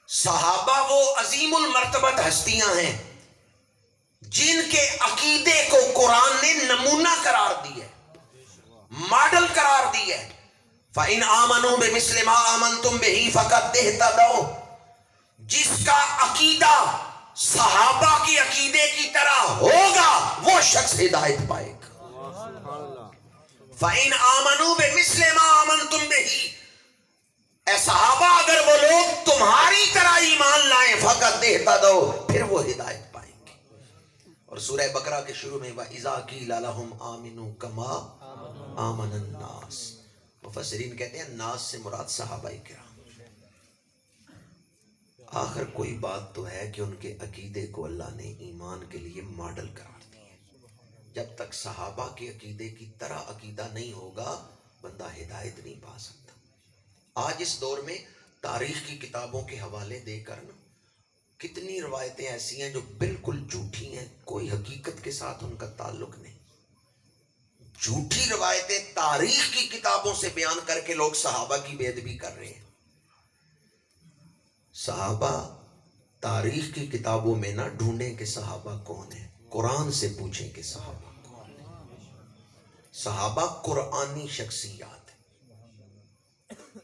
صحابہ وہ عظیم المرتبت ہستیاں ہیں جن کے عقیدے کو قرآن نے نمونہ قرار دیا ہے، ماڈل قرار دیا ہے. فَإِنْ آمَنُوا بِمِثْلِ مَا آمَنْتُمْ بِهِ فَقَدْ اهْتَدَوْا. جس کا عقیدہ صحابہ کی عقیدے کی طرح ہوگا وہ شخص ہدایت پائے گا. فَإِنْ آمَنُوا بِمِثْلِ مَا آمَنْتُمْ بِهِ، اے صحابہ اگر وہ لوگ تمہاری طرح ایمان لائیں فَقَدْ اهْتَدَوْا، پھر وہ ہدایت پائیں گے. اور سورہ بقرہ کے شروع میں وَإِذَا قِيلَ لَهُمْ آمِنُوا كَمَا آمَنَ النَّاسُ، مفسرین کہتے ہیں ناس سے مراد صحابہ کرام. آخر کوئی بات تو ہے کہ ان کے عقیدے کو اللہ نے ایمان کے لیے ماڈل قرار دیا. جب تک صحابہ کے عقیدے کی طرح عقیدہ نہیں ہوگا بندہ ہدایت نہیں پا سکتا. آج اس دور میں تاریخ کی کتابوں کے حوالے دے کر نا کتنی روایتیں ایسی ہیں جو بالکل جھوٹی ہیں، کوئی حقیقت کے ساتھ ان کا تعلق نہیں. جھوٹی روایتیں تاریخ کی کتابوں سے بیان کر کے لوگ صحابہ کی بے ادبی کر رہے ہیں. صحابہ تاریخ کی کتابوں میں نہ ڈھونڈیں کہ صحابہ کون ہیں، قرآن سے پوچھیں کہ صحابہ کون ہیں. صحابہ قرآنی شخصیات ہیں.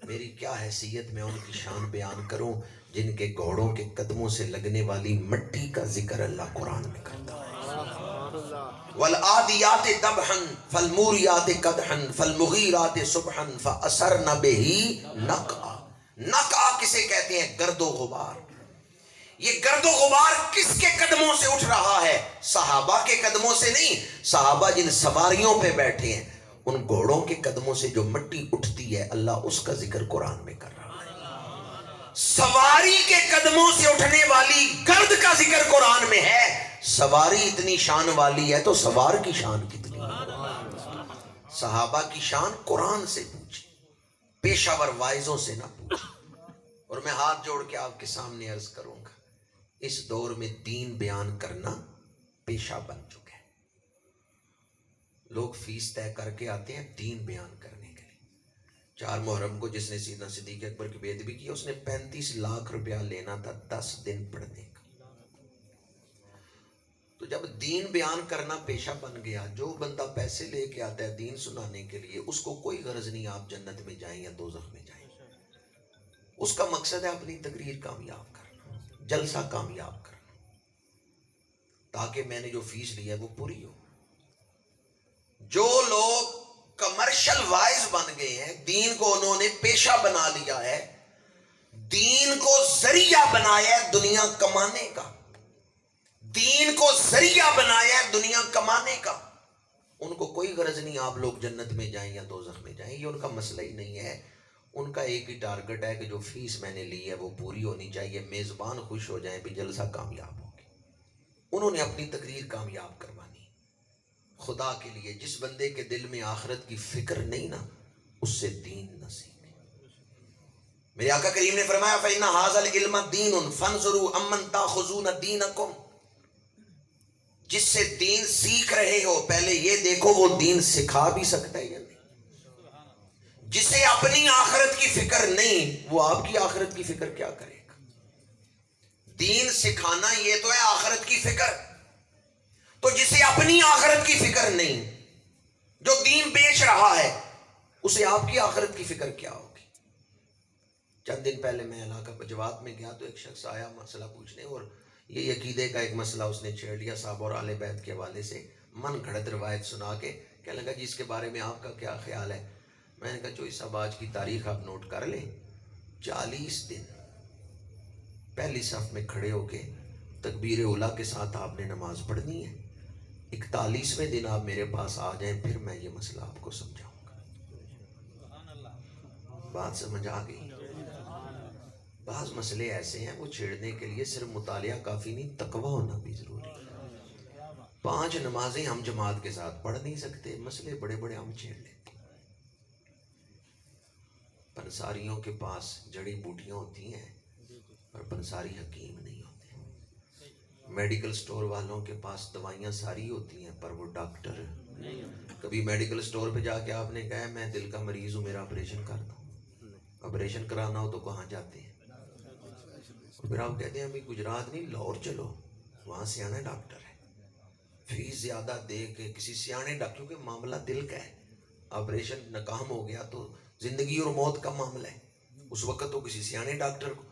میری کیا حیثیت میں ان کی شان بیان کروں جن کے گھوڑوں کے قدموں سے لگنے والی مٹی کا ذکر اللہ قرآن میں کرتا ہے. والعادیات ضبحا فالموریات قدحا فالمغیرات صبحا فاثرن به نقعا. نقعا کسے کہتے ہیں؟ گرد و غبار. یہ گرد و غبار کس کے قدموں سے اٹھ رہا ہے؟ صحابہ کے قدموں سے نہیں. صحابہ جن سواریوں پہ بیٹھے ہیں ان گھوڑوں کے قدموں سے جو مٹی اٹھتی ہے اللہ اس کا ذکر قرآن میں کر رہا ہے. سواری کے قدموں سے اٹھنے والی گرد کا ذکر قرآن میں ہے. سواری اتنی شان والی ہے تو سوار کی شان کتنی ہے؟ صحابہ کی شان قرآن سے پوچھیں، پیشہ ور وائزوں سے نہ پوچھیں. اور میں ہاتھ جوڑ کے آپ کے سامنے عرض کروں گا، اس دور میں دین بیان کرنا پیشہ بن چکا ہے. لوگ فیس طے کر کے آتے ہیں دین بیان کرنے کے لیے. 4 محرم کو جس نے سیدنا صدیق اکبر کی بے ادبی کی اس نے 35 لاکھ روپیہ لینا تھا 10 دن پڑھنے کا. تو جب دین بیان کرنا پیشہ بن گیا، جو بندہ پیسے لے کے آتا ہے دین سنانے کے لیے اس کو کوئی غرض نہیں آپ جنت میں جائیں یا دوزخ میں جائیں. اس کا مقصد ہے اپنی تقریر کامیاب کرنا، جلسہ کامیاب کرنا، تاکہ میں نے جو فیس لی ہے وہ پوری ہو. جو لوگ کمرشل وائز بن گئے ہیں، دین کو انہوں نے پیشہ بنا لیا ہے، دین کو ذریعہ بنایا ہے دنیا کمانے کا، دین کو ذریعہ بنایا ہے دنیا کمانے کا. ان کو کوئی غرض نہیں آپ لوگ جنت میں جائیں یا دوزخ میں جائیں، یہ ان کا مسئلہ ہی نہیں ہے. ان کا ایک ہی ٹارگٹ ہے کہ جو فیس میں نے لی ہے وہ پوری ہونی چاہیے، میزبان خوش ہو جائیں بھی جلسہ کامیاب ہو گیا. انہوں نے اپنی تقریر کامیاب کروانی. خدا کے لیے جس بندے کے دل میں آخرت کی فکر نہیں نا اس سے دین نہ سیکھے. میرے آقا کریم نے فرمایا فَإِنَّ هَذَا الْعِلْمَ دِينٌ فَانْظُرُوا أَمَّنْ تَأْخُذُونَ دِينَكُمْ. جس سے دین سیکھ رہے ہو پہلے یہ دیکھو وہ دین سکھا بھی سکتا ہے یا نہیں. جسے اپنی آخرت کی فکر نہیں وہ آپ کی آخرت کی فکر کیا کرے گا. دین سکھانا یہ تو ہے آخرت کی فکر. تو جسے اپنی آخرت کی فکر نہیں، جو دین بیچ رہا ہے اسے آپ کی آخرت کی فکر کیا ہوگی. چند دن پہلے میں علاقہ پنجوات میں گیا تو ایک شخص آیا مسئلہ پوچھنے، اور یہ عقیدے کا ایک مسئلہ اس نے چھیڑ لیا صحابہ اور اہل بیت کے حوالے سے من گھڑت روایت سنا کے. کہنے لگا جی اس کے بارے میں آپ کا کیا خیال ہے. میں نے کہا چوئی صاحب آج کی تاریخ آپ نوٹ کر لیں، 40 دن پہلی صف میں کھڑے ہو کے تکبیر اولیٰ کے ساتھ آپ نے نماز پڑھنی ہے. 41ویں دن آپ میرے پاس آ جائیں پھر میں یہ مسئلہ آپ کو سمجھاؤں گا. بات سمجھ آ گئی. بعض مسئلے ایسے ہیں وہ چھیڑنے کے لیے صرف مطالعہ کافی نہیں، تقویٰ ہونا بھی ضروری ہے. 5 نمازیں ہم جماعت کے ساتھ پڑھ نہیں سکتے، مسئلے بڑے بڑے ہم چھیڑ لیتے. پنساریوں کے پاس جڑی بوٹیاں ہوتی ہیں اور پنساری حکیم نہیں ہوتے. میڈیکل سٹور والوں کے پاس دوائیاں ساری ہوتی ہیں پر وہ ڈاکٹر. کبھی میڈیکل سٹور پہ جا کے آپ نے کہا میں دل کا مریض ہوں میرا آپریشن کر دو. آپریشن کرانا ہو تو کہاں جاتے ہیں؟ پھر آپ کہتے ہیں ابھی گجرات نہیں لاہور چلو، وہاں سیانے ڈاکٹر ہے. فیس زیادہ دے کے کسی سیانے ڈاکٹر، کیونکہ معاملہ دل کا ہے. آپریشن ناکام ہو گیا تو زندگی اور موت کا معاملہ ہے. اس وقت تو کسی سیانے ڈاکٹر کو،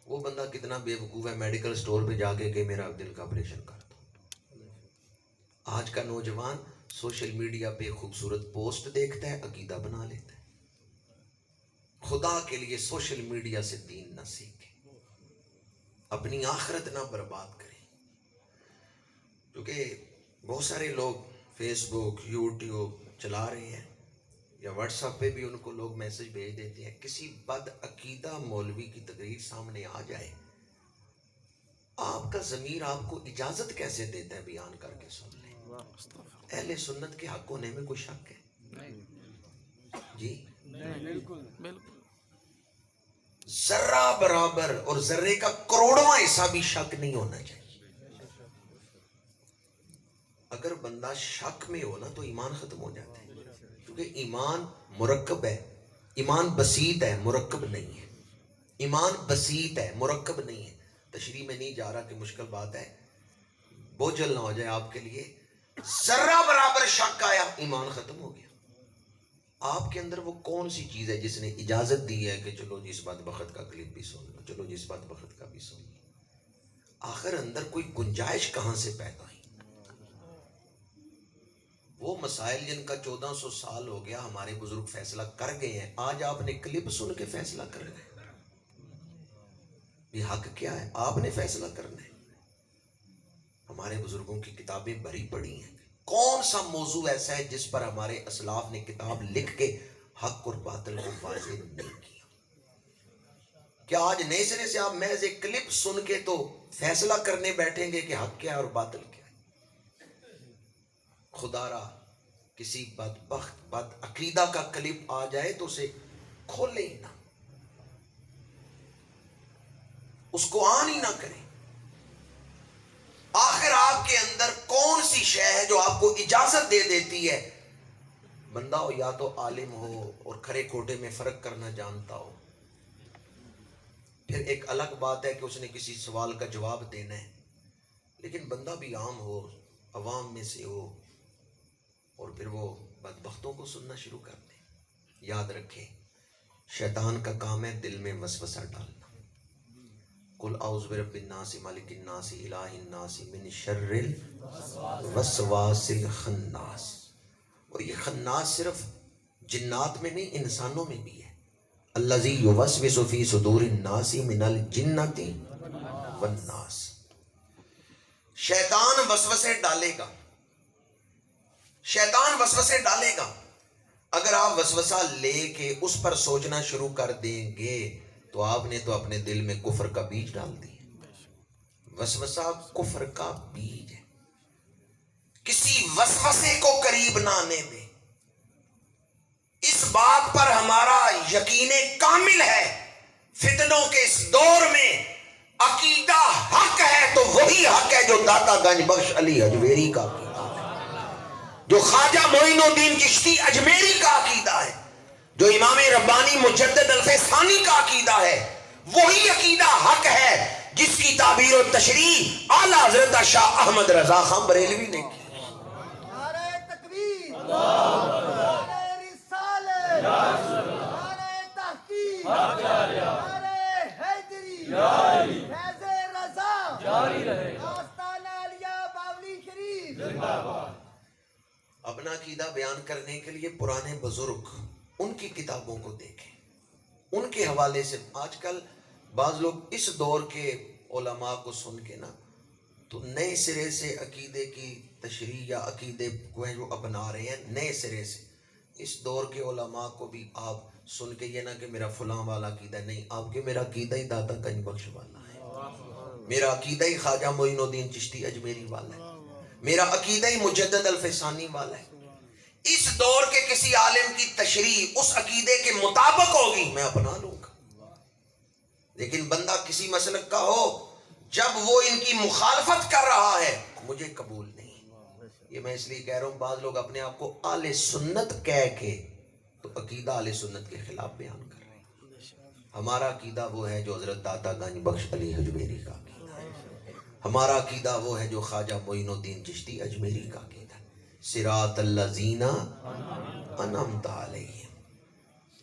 وہ بندہ کتنا بے وقوف ہے میڈیکل سٹور پہ جا کے کہ میرا دل کا آپریشن کر دو. آج کا نوجوان سوشل میڈیا پہ خوبصورت پوسٹ دیکھتا ہے عقیدہ بنا لیتا ہے. خدا کے لیے سوشل میڈیا سے دین نہ سیکھے، اپنی آخرت نہ برباد کریں. کیونکہ بہت سارے لوگ فیس بک یوٹیوب چلا رہے ہیں یا واٹس ایپ پہ بھی ان کو لوگ میسج بھیج دیتے ہیں. کسی بد عقیدہ مولوی کی تقریر سامنے آ جائے، آپ کا ضمیر آپ کو اجازت کیسے دیتا ہے بیان کر کے سن لیں. اہل سنت کے حق ہونے میں کوئی شک ہے؟ جی بالکل. ذرہ برابر اور ذرے کا کروڑواں حصہ بھی شک نہیں ہونا چاہیے. اگر بندہ شک میں ہو نا تو ایمان ختم ہو جاتا ہے. کیونکہ ایمان مرکب ہے، ایمان بسیط ہے مرکب نہیں ہے. ایمان بسیط ہے مرکب نہیں ہے. تشریح میں نہیں جا رہا کہ مشکل بات ہے، بوجھل نہ ہو جائے آپ کے لیے. ذرہ برابر شک آیا ایمان ختم ہو گیا. آپ کے اندر وہ کون سی چیز ہے جس نے اجازت دی ہے کہ چلو جس بدبخت کا کلپ بھی سن لو، چلو جس بدبخت کا بھی سن لو. آخر اندر کوئی گنجائش کہاں سے پیدا ہوئی؟ وہ مسائل جن کا 1400 سال ہو گیا ہمارے بزرگ فیصلہ کر گئے ہیں، آج آپ نے کلپ سن کے فیصلہ کر رہے ہیں. یہ حق کیا ہے؟ آپ نے فیصلہ کرنا ہے. ہمارے بزرگوں کی کتابیں بھری پڑی ہیں، کون سا موضوع ایسا ہے جس پر ہمارے اسلاف نے کتاب لکھ کے حق اور باطل کو واضح نہیں کیا؟ کیا آج نئے سرے سے آپ محض ایک کلپ سن کے تو فیصلہ کرنے بیٹھیں گے کہ حق کیا ہے اور باطل کیا ہے؟ خدا را کسی بدبخت بد عقیدہ کا کلپ آ جائے تو اسے کھولے ہی نہ، اس کو آن ہی نہ کریں۔ آخر آپ کے اندر کون سی شے ہے جو آپ کو اجازت دے دیتی ہے؟ بندہ ہو یا تو عالم ہو اور کھرے کھوٹے میں فرق کرنا جانتا ہو، پھر ایک الگ بات ہے کہ اس نے کسی سوال کا جواب دینا ہے، لیکن بندہ بھی عام ہو، عوام میں سے ہو، اور پھر وہ بدبختوں کو سننا شروع کر دے۔ یاد رکھیں، شیطان کا کام ہے دل میں وسوسہ ڈالنا۔ قل اعوذ برب الناس مالک الناس الہ الناس من شر الوسواس الخناس۔ اور یہ خناس صرف جنات میں نہیں، انسانوں میں بھی ہے۔ الذی یوسوس فی صدور الناس من الجنۃ والناس۔ شیطان وسوسے ڈالے گا، شیطان وسوسے ڈالے گا۔ اگر آپ وسوسہ لے کے اس پر سوچنا شروع کر دیں گے تو آپ نے تو اپنے دل میں کفر کا بیج ڈال دیا۔ وسوسہ کفر کا بیج ہے، کسی وسوسے کو قریب نہ آنے دیں۔ اس بات پر ہمارا یقین کامل ہے، فتنوں کے اس دور میں عقیدہ حق ہے تو وہی حق ہے جو داتا گنج بخش علی حجویری کا عقیدہ ہے، جو خواجہ معین الدین چشتی اجمیری کا عقیدہ ہے، جو امام ربانی مجدد الفسانی کا عقیدہ ہے۔ وہی عقیدہ حق ہے جس کی تعبیر و تشریح اعلیٰ حضرت شاہ احمد رضا خان بریلوی نے کی۔ نعرہ تکبیر، نعرہ رسالت، نعرہ تحقیق، نعرہ حیدری، فیض رضا، آستانہ علیہ باولی شریف۔ اپنا عقیدہ بیان کرنے کے لیے پرانے بزرگ ان کی کتابوں کو دیکھیں، ان کے حوالے سے۔ آج کل بعض لوگ اس دور کے علماء کو سن کے نا تو نئے سرے سے عقیدے کی تشریح یا عقیدے کو ہے جو اپنا رہے ہیں نئے سرے سے۔ اس دور کے علماء کو بھی آپ سن کے یہ نہ کہ میرا فلاں والا عقیدہ نہیں، آپ کے میرا عقیدہ ہی داتا گنج بخش والا ہے، میرا عقیدہ ہی خواجہ معین الدین چشتی اجمیری والا ہے، میرا عقیدہ ہی مجدد الفسانی والا ہے۔ اس دور کے کسی عالم کی تشریح اس عقیدے کے مطابق ہوگی، میں اپنا لوں گا۔ لیکن بندہ کسی مسلک کا ہو، جب وہ ان کی مخالفت کر رہا ہے مجھے قبول نہیں۔ یہ میں اس لیے کہہ رہا ہوں، بعض لوگ اپنے آپ کو اہل سنت کہہ کے تو عقیدہ اہل سنت کے خلاف بیان کر رہے ہیں۔ ہمارا عقیدہ وہ ہے جو حضرت داتا گنج بخش علی حجویری کا عقیدہ ہے، ہمارا عقیدہ وہ ہے جو خواجہ معین الدین چشتی اجمیری کا عقیدہ ہے۔ صراط الذین انعمت علیہم،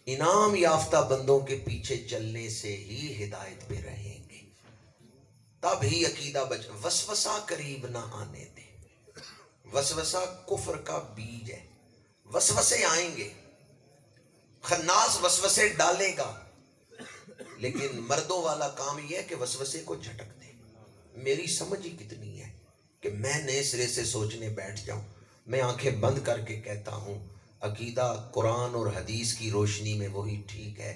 انعام یافتہ بندوں کے پیچھے چلنے سے ہی ہدایت پہ رہیں گے، تب ہی عقیدہ بچ۔ وسوسہ قریب نہ آنے دیں۔ وسوسہ کفر کا بیج ہے، وسوسے آئیں گے، خناس وسوسے ڈالے گا، لیکن مردوں والا کام یہ ہے کہ وسوسے کو جھٹک دے۔ میری سمجھ ہی کتنی ہے کہ میں نئے سرے سے سوچنے بیٹھ جاؤں۔ میں آنکھیں بند کر کے کہتا ہوں عقیدہ قرآن اور حدیث کی روشنی میں وہی ٹھیک ہے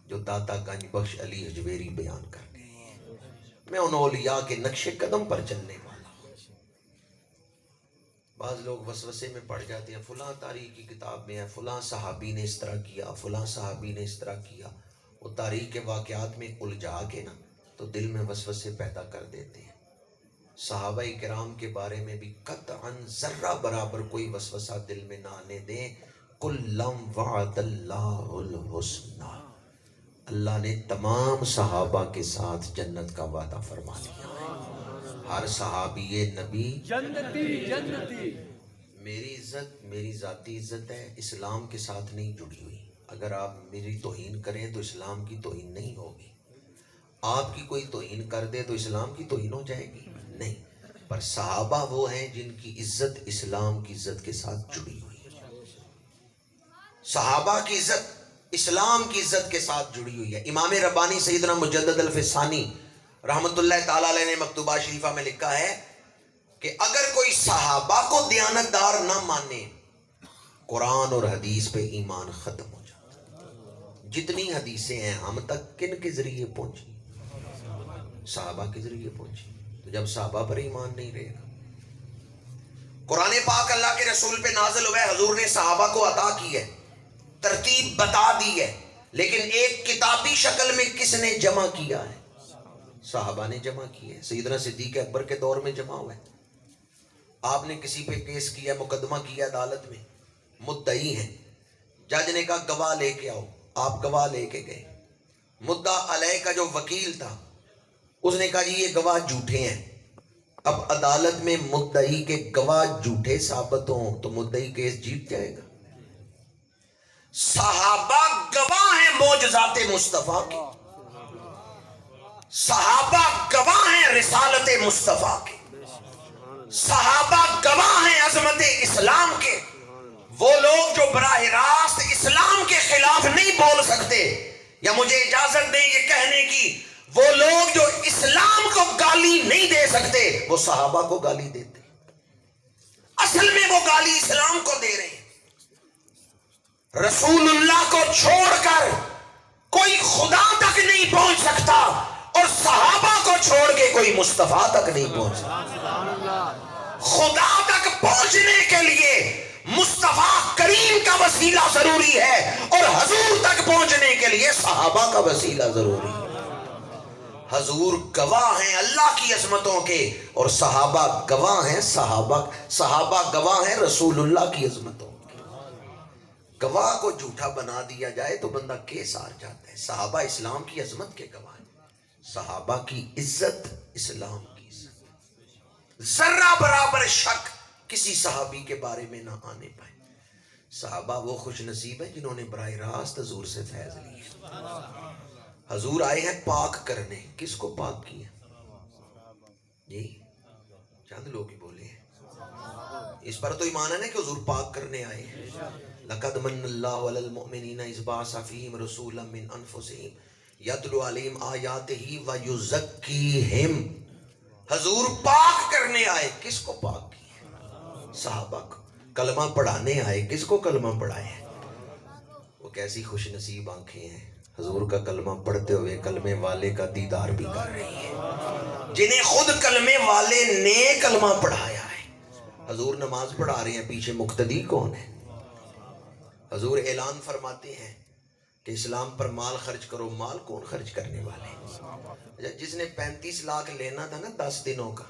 جو داتا گنج بخش علی حجویری بیان کر گئے ہیں۔ میں ان اولیاء کے نقش قدم پر چلنے والا ہوں۔ بعض لوگ وسوسے میں پڑ جاتے ہیں، فلاں تاریخ کی کتاب میں ہے، فلاں صحابی نے اس طرح کیا، فلاں صحابی نے اس طرح کیا۔ وہ تاریخ کے واقعات میں الجھا کے نا تو دل میں وسوسے پیدا کر دیتے ہیں۔ صحابہ کرام کے بارے میں بھی قطعاً ذرہ برابر کوئی وسوسہ دل میں نہ آنے دیں۔ کلم وعد اللہ الحسنی، اللہ نے تمام صحابہ کے ساتھ جنت کا وعدہ فرما دیا ہے۔ ہر صحابی نبی جنتی۔ میری عزت میری ذاتی عزت ہے، اسلام کے ساتھ نہیں جڑی ہوئی۔ اگر آپ میری توہین کریں تو اسلام کی توہین نہیں ہوگی، آپ کی کوئی توہین کر دے تو اسلام کی توہین ہو جائے گی؟ نہیں۔ پر صحابہ وہ ہیں جن کی عزت اسلام کی عزت کے ساتھ جڑی ہوئی ہے۔ صحابہ کی عزت اسلام کی عزت کے ساتھ جڑی ہوئی ہے۔ امام ربانی سیدنا مجدد الفسانی رحمت اللہ تعالیٰ علیہ نے مکتوبہ شریفہ میں لکھا ہے کہ اگر کوئی صحابہ کو دیانتدار نہ مانے قرآن اور حدیث پہ ایمان ختم ہو جاتا. جتنی حدیثیں ہیں ہم تک کن کے ذریعے پہنچی؟ صحابہ کے ذریعے پہنچی. تو جب صحابہ پر ایمان نہیں رہے گا. قرآن پاک اللہ کے رسول پہ نازل ہوا ہے، حضور نے صحابہ کو عطا کی ہے، ترتیب بتا دی ہے، لیکن ایک کتابی شکل میں کس نے جمع کیا ہے؟ صحابہ نے جمع کی ہے. سیدنا صدیق اکبر کے دور میں جمع ہوا ہے. آپ نے کسی پہ کیس کیا، مقدمہ کیا عدالت میں، مدعی ہیں، جج نے کہا گواہ لے کے آؤ، آپ گواہ لے کے گئے. مدعا علیہ کا جو وکیل تھا اس نے کہا جی یہ گواہ جھوٹے ہیں. اب عدالت میں مدعی کے گواہ جھوٹے ثابت ہوں تو مدعی کیس جیت جائے گا. صحابہ گواہ ہیں معجزات مصطفیٰ کے، صحابہ گواہ ہیں رسالت مصطفیٰ کے، صحابہ گواہ ہیں عظمت اسلام کے. وہ لوگ جو براہ راست اسلام کے خلاف نہیں بول سکتے، یا مجھے اجازت دیں یہ کہنے کی، وہ لوگ جو اسلام کو گالی نہیں دے سکتے وہ صحابہ کو گالی دیتے. اصل میں وہ گالی اسلام کو دے رہے ہیں. رسول اللہ کو چھوڑ کر کوئی خدا تک نہیں پہنچ سکتا، اور صحابہ کو چھوڑ کے کوئی مصطفیٰ تک نہیں پہنچ سکتا. خدا تک پہنچنے کے لیے مصطفیٰ کریم کا وسیلہ ضروری ہے، اور حضور تک پہنچنے کے لیے صحابہ کا وسیلہ ضروری ہے. حضور گواہ ہیں اللہ کی عظمتوں کے، اور صحابہ گواہ ہیں صحابہ گواہ ہیں رسول اللہ کی عظمتوں کے. گواہ کو جھوٹا بنا دیا جائے تو بندہ کیس ہار جاتا ہے. صحابہ اسلام کی عظمت کے گواہ ہیں. صحابہ کی عزت اسلام کی عزت. ذرہ برابر شک کسی صحابی کے بارے میں نہ آنے پائے. صحابہ وہ خوش نصیب ہیں جنہوں نے براہ راست حضور سے فیض لیا. حضور آئے ہیں پاک کرنے. کس کو پاک کیا؟ جی چند لوگ ہی بولے ہیں. اس پر تو ایمان ہے نا کہ حضور پاک کرنے آئے ہیں. لَقَدْ مَنَّ اللَّهُ عَلَى الْمُؤْمِنِينَ إِذْ بَعَثَ فِيهِمْ رَسُولًا مِّنْ أَنفُسِهِمْ يَتْلُو عَلَيْهِمْ آيَاتِهِ وَيُزَكِّيهِمْ. حضور پاک کرنے آئے. کس کو پاک کیا؟ صحابہ کو. کلمہ پڑھانے آئے. کس کو کلمہ پڑھائے؟ وہ کیسی خوش نصیب آنکھیں ہیں حضور کا کلمہ پڑھتے ہوئے کلمے والے کا دیدار بھی کر رہی ہے، جنہیں خود کلمے والے نے کلمہ پڑھایا ہے. حضور نماز پڑھا رہے ہیں، پیچھے مقتدی کون ہے؟ حضور اعلان فرماتے ہیں کہ اسلام پر مال خرچ کرو. مال کون خرچ کرنے والے؟ جس نے 35 لاکھ لینا تھا نا 10 دنوں کا،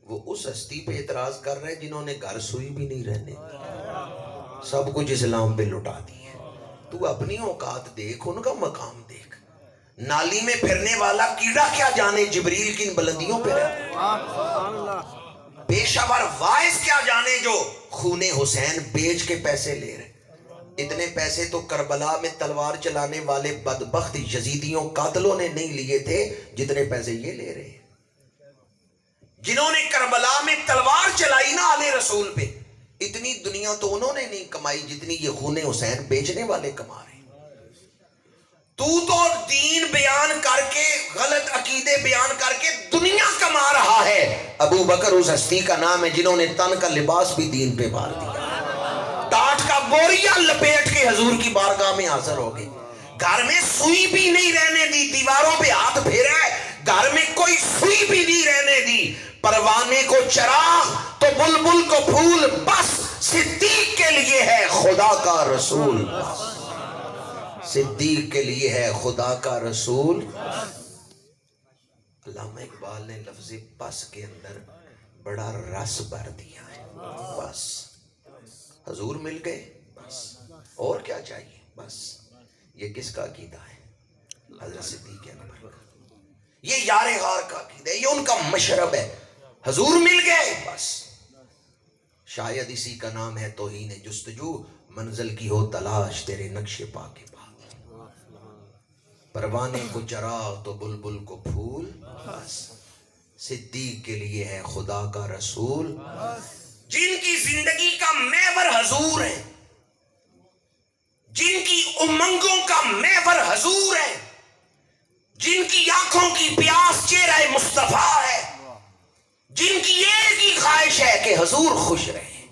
وہ اس ہستی پہ اعتراض کر رہے جنہوں نے گھر سوئی بھی نہیں رہنے دی، سب کچھ اسلام پہ لٹا دی. تو اپنی اوقات دیکھ، ان کا مقام دیکھ. نالی میں پھرنے والا کیڑا کیا جانے جبریل کن بلندیوں پہ رہتا. پیشاور وائز کیا جانے جو خون حسین بیچ کے پیسے لے رہے. اتنے پیسے تو کربلا میں تلوار چلانے والے بدبخت یزیدیوں قاتلوں نے نہیں لیے تھے جتنے پیسے یہ لے رہے ہیں. جنہوں نے کربلا میں تلوار چلائی نا آل رسول پہ، اتنی دنیا تو انہوں نے نہیں کمائی جتنی یہ خون حسین بیچنے والے کما رہے ہیں. تو دین بیان کر کے، غلط عقیدے بیان کر کے دنیا کما رہا ہے. ابو بکر اس ہستی کا نام ہے جنہوں نے تن کا لباس بھی دین پہ مار دیا، ٹاٹ کا بوریا لپیٹ کے حضور کی بارگاہ میں حاضر ہو گئے. گھر میں سوئی بھی نہیں رہنے دی، دیواروں پہ ہاتھ پھیرا ہے، گھر میں کوئی سوئی بھی نہیں رہنے دی. پروانے کو چراغ تو بلبل کو پھول، بس صدیق کے لیے ہے خدا کا رسول. صدیق کے لیے ہے خدا کا رسول. علامہ اقبال نے لفظ بس کے اندر بڑا رس بھر دیا ہے. بس حضور مل گئے، بس اور کیا چاہیے. بس یہ کس کا عقیدہ ہے؟ حضرت صدیق اکبر کا. یہ یار غار کا عقیدہ ہے، یہ ان کا مشرب ہے. حضور مل گئے بس. شاید اسی کا نام ہے توہین جستجو، منزل کی ہو تلاش تیرے نقش پا کے بعد. پروانے کو چراغ تو بلبل کو پھول، بس صدیق کے لیے ہے خدا کا رسول. جن کی زندگی کا محور حضور ہے، جن کی امنگوں کا محور حضور ہے، جن کی آنکھوں کی پیاس چہرہ مصطفیٰ ہے، جن کی ایک ہی خواہش ہے کہ حضور خوش رہیں،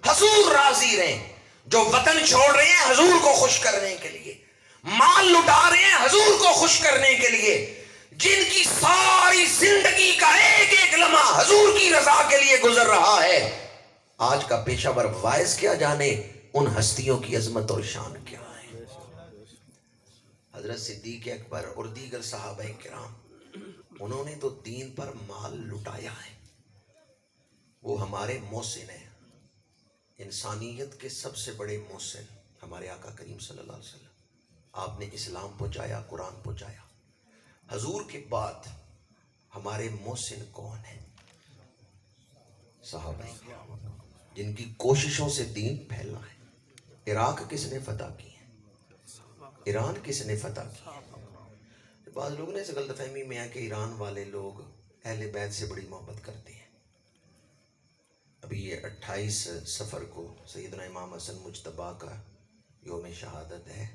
حضور راضی رہیں، جو وطن چھوڑ رہے ہیں حضور کو خوش کرنے کے لیے، مال لٹا رہے ہیں حضور کو خوش کرنے کے لیے، جن کی ساری زندگی کا ایک ایک لمحہ حضور کی رضا کے لیے گزر رہا ہے، آج کا پیشہ ور وائز کیا جانے ان ہستیوں کی عظمت اور شان کیا ہے۔ حضرت صدیق اکبر اور دیگر صحابہ کرام، انہوں نے تو دین پر مال لٹایا ہے، وہ ہمارے محسن ہیں، انسانیت کے سب سے بڑے محسن ہمارے آقا کریم صلی اللہ علیہ وسلم۔ آپ نے اسلام پہنچایا، قرآن پہنچایا۔ حضور کے بعد ہمارے محسن کون ہیں؟ صحابہ کرام، جن کی کوششوں سے دین پھیلا ہے۔ عراق کس نے فتح کی ہے؟ ایران کس نے فتح کی ہے؟ بعض لوگ نے اس غلط فہمی میں ہے کہ ایران والے لوگ اہل بیت سے بڑی محبت کرتے ہیں۔ ابھی یہ 28 صفر کو سیدنا امام حسن مجتبیٰ کا یوم شہادت ہے،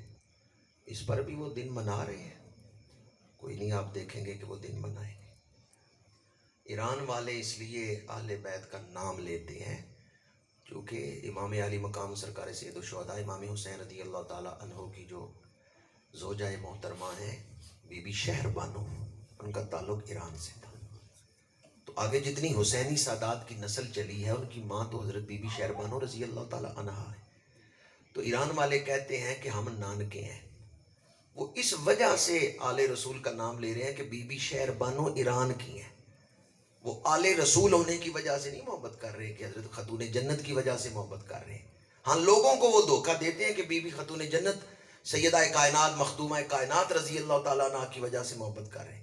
اس پر بھی وہ دن منا رہے ہیں۔ کوئی نہیں، آپ دیکھیں گے کہ وہ دن منائیں گے۔ ایران والے اس لیے اہل بیت کا نام لیتے ہیں کیونکہ امام علی مقام سرکار سید الشہداء امام حسین رضی اللہ تعالیٰ عنہ کی جو زوجہ محترمہ ہیں بی بی شہر بانو، ان کا تعلق ایران سے تھا۔ تو آگے جتنی حسینی سادات کی نسل چلی ہے ان کی ماں تو حضرت بی بی شہر بانو رضی اللہ تعالیٰ عنہ ہے۔ تو ایران والے کہتے ہیں کہ ہم نانکے ہیں، وہ اس وجہ سے آل رسول کا نام لے رہے ہیں کہ بی بی شہر بانو ایران کی ہیں۔ وہ آل رسول ہونے کی وجہ سے نہیں محبت کر رہے کہ حضرت خاتون جنت کی وجہ سے محبت کر رہے ہیں۔ ہاں، لوگوں کو وہ دھوکہ دیتے ہیں کہ بی بی خاتون جنت سیدہ کائنات مخدومہ کائنات رضی اللہ تعالیٰ عنہ کی وجہ سے محبت کر رہے ہیں،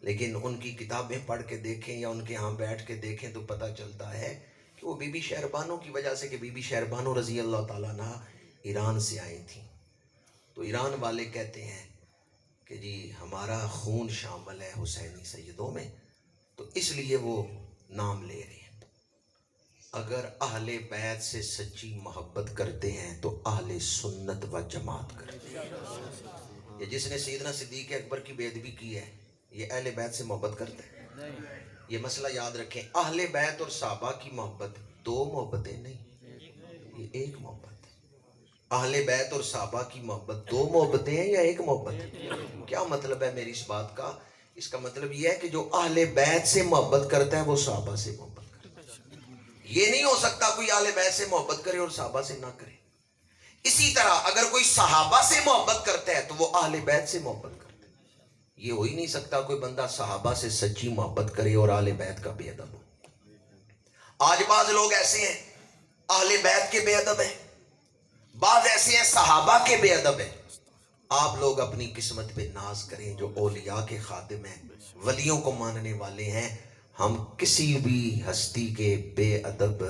لیکن ان کی کتابیں پڑھ کے دیکھیں یا ان کے ہاں بیٹھ کے دیکھیں تو پتہ چلتا ہے کہ وہ بی بی شہر بانو کی وجہ سے، کہ بی بی شہر بانو رضی اللہ تعالیٰ عنہ ایران سے آئی تھیں۔ تو ایران والے کہتے ہیں کہ جی ہمارا خون شامل ہے حسینی سیدوں میں، تو اس لیے وہ نام لے رہے ہیں۔ اگر اہل بیت سے سچی محبت کرتے ہیں تو اہل سنت و جماعت کرتے ہیں۔ یہ جس نے سیدنا صدیق اکبر کی بے ادبی کی ہے، یہ اہل بیت سے محبت کرتا ہے؟ یہ مسئلہ یاد رکھیں، اہل بیت اور صحابہ کی محبت دو محبتیں نہیں، یہ ایک محبت ہے۔ اہل بیت اور صحابہ کی محبت دو محبتیں ہیں یا ایک محبت ہے؟ کیا مطلب ہے میری اس بات کا؟ اس کا مطلب یہ ہے کہ جو اہل بیت سے محبت کرتا ہے وہ صحابہ سے محبت کرتا ہے۔ یہ نہیں ہو سکتا کوئی اہل بیت سے محبت کرے اور صحابہ سے نہ کرے۔ اسی طرح اگر کوئی صحابہ سے محبت کرتا ہے تو وہ اہل بیت سے محبت کرتا ہے۔ یہ ہو ہی نہیں سکتا کوئی بندہ صحابہ سے سچی محبت کرے اور اہل بیت کا بے ادب ہو۔ آج بعض لوگ ایسے ہیں اہل بیت کے بے ادب ہیں، بعض ایسے ہیں صحابہ کے بے ادب ہیں۔ آپ لوگ اپنی قسمت پہ ناز کریں جو اولیاء کے خادم ہیں، ولیوں کو ماننے والے ہیں۔ ہم کسی بھی ہستی کے بے ادب،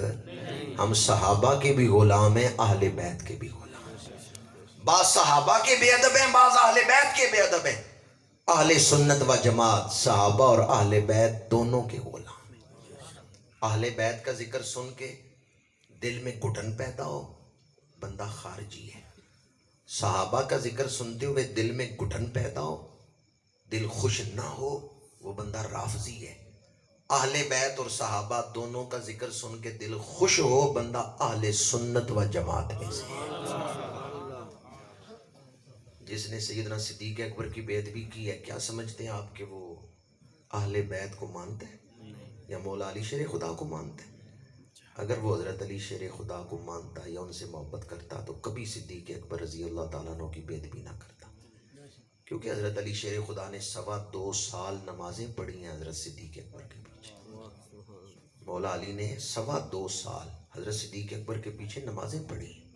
ہم صحابہ کے بھی غلام ہیں، اہل بیت کے بھی غلام ہیں۔ بعض صحابہ کے بے ادب ہیں، بعض اہل بیت کے بے ادب ہیں۔ اہل سنت و جماعت صحابہ اور اہل بیت دونوں کے غلام ہیں۔ اہل بیت کا ذکر سن کے دل میں گھٹن پیدا ہو، بندہ خارجی ہے۔ صحابہ کا ذکر سنتے ہوئے دل میں گھٹن پیدا ہو، دل خوش نہ ہو، وہ بندہ رافضی ہے۔ اہل بیت اور صحابہ دونوں کا ذکر سن کے دل خوش ہو، بندہ اہل سنت و جماعت میں سے ہے۔ جس نے سیدنا صدیق اکبر کی بے ادبی کی ہے، کیا سمجھتے ہیں آپ کہ وہ اہل بیت کو مانتے ہیں یا مولا علی شیر خدا کو مانتے ہیں؟ اگر وہ حضرت علی شیر خدا کو مانتا یا ان سے محبت کرتا تو کبھی صدیق اکبر رضی اللہ تعالیٰ عنہ کی بے ادبی نہ کرتا، کیونکہ حضرت علی شیر خدا نے 2.25 سال نمازیں پڑھی ہیں حضرت صدیق اکبر کے پیچھے۔ مولا علی نے 2.25 سال حضرت صدیق اکبر کے پیچھے نمازیں پڑھی ہیں۔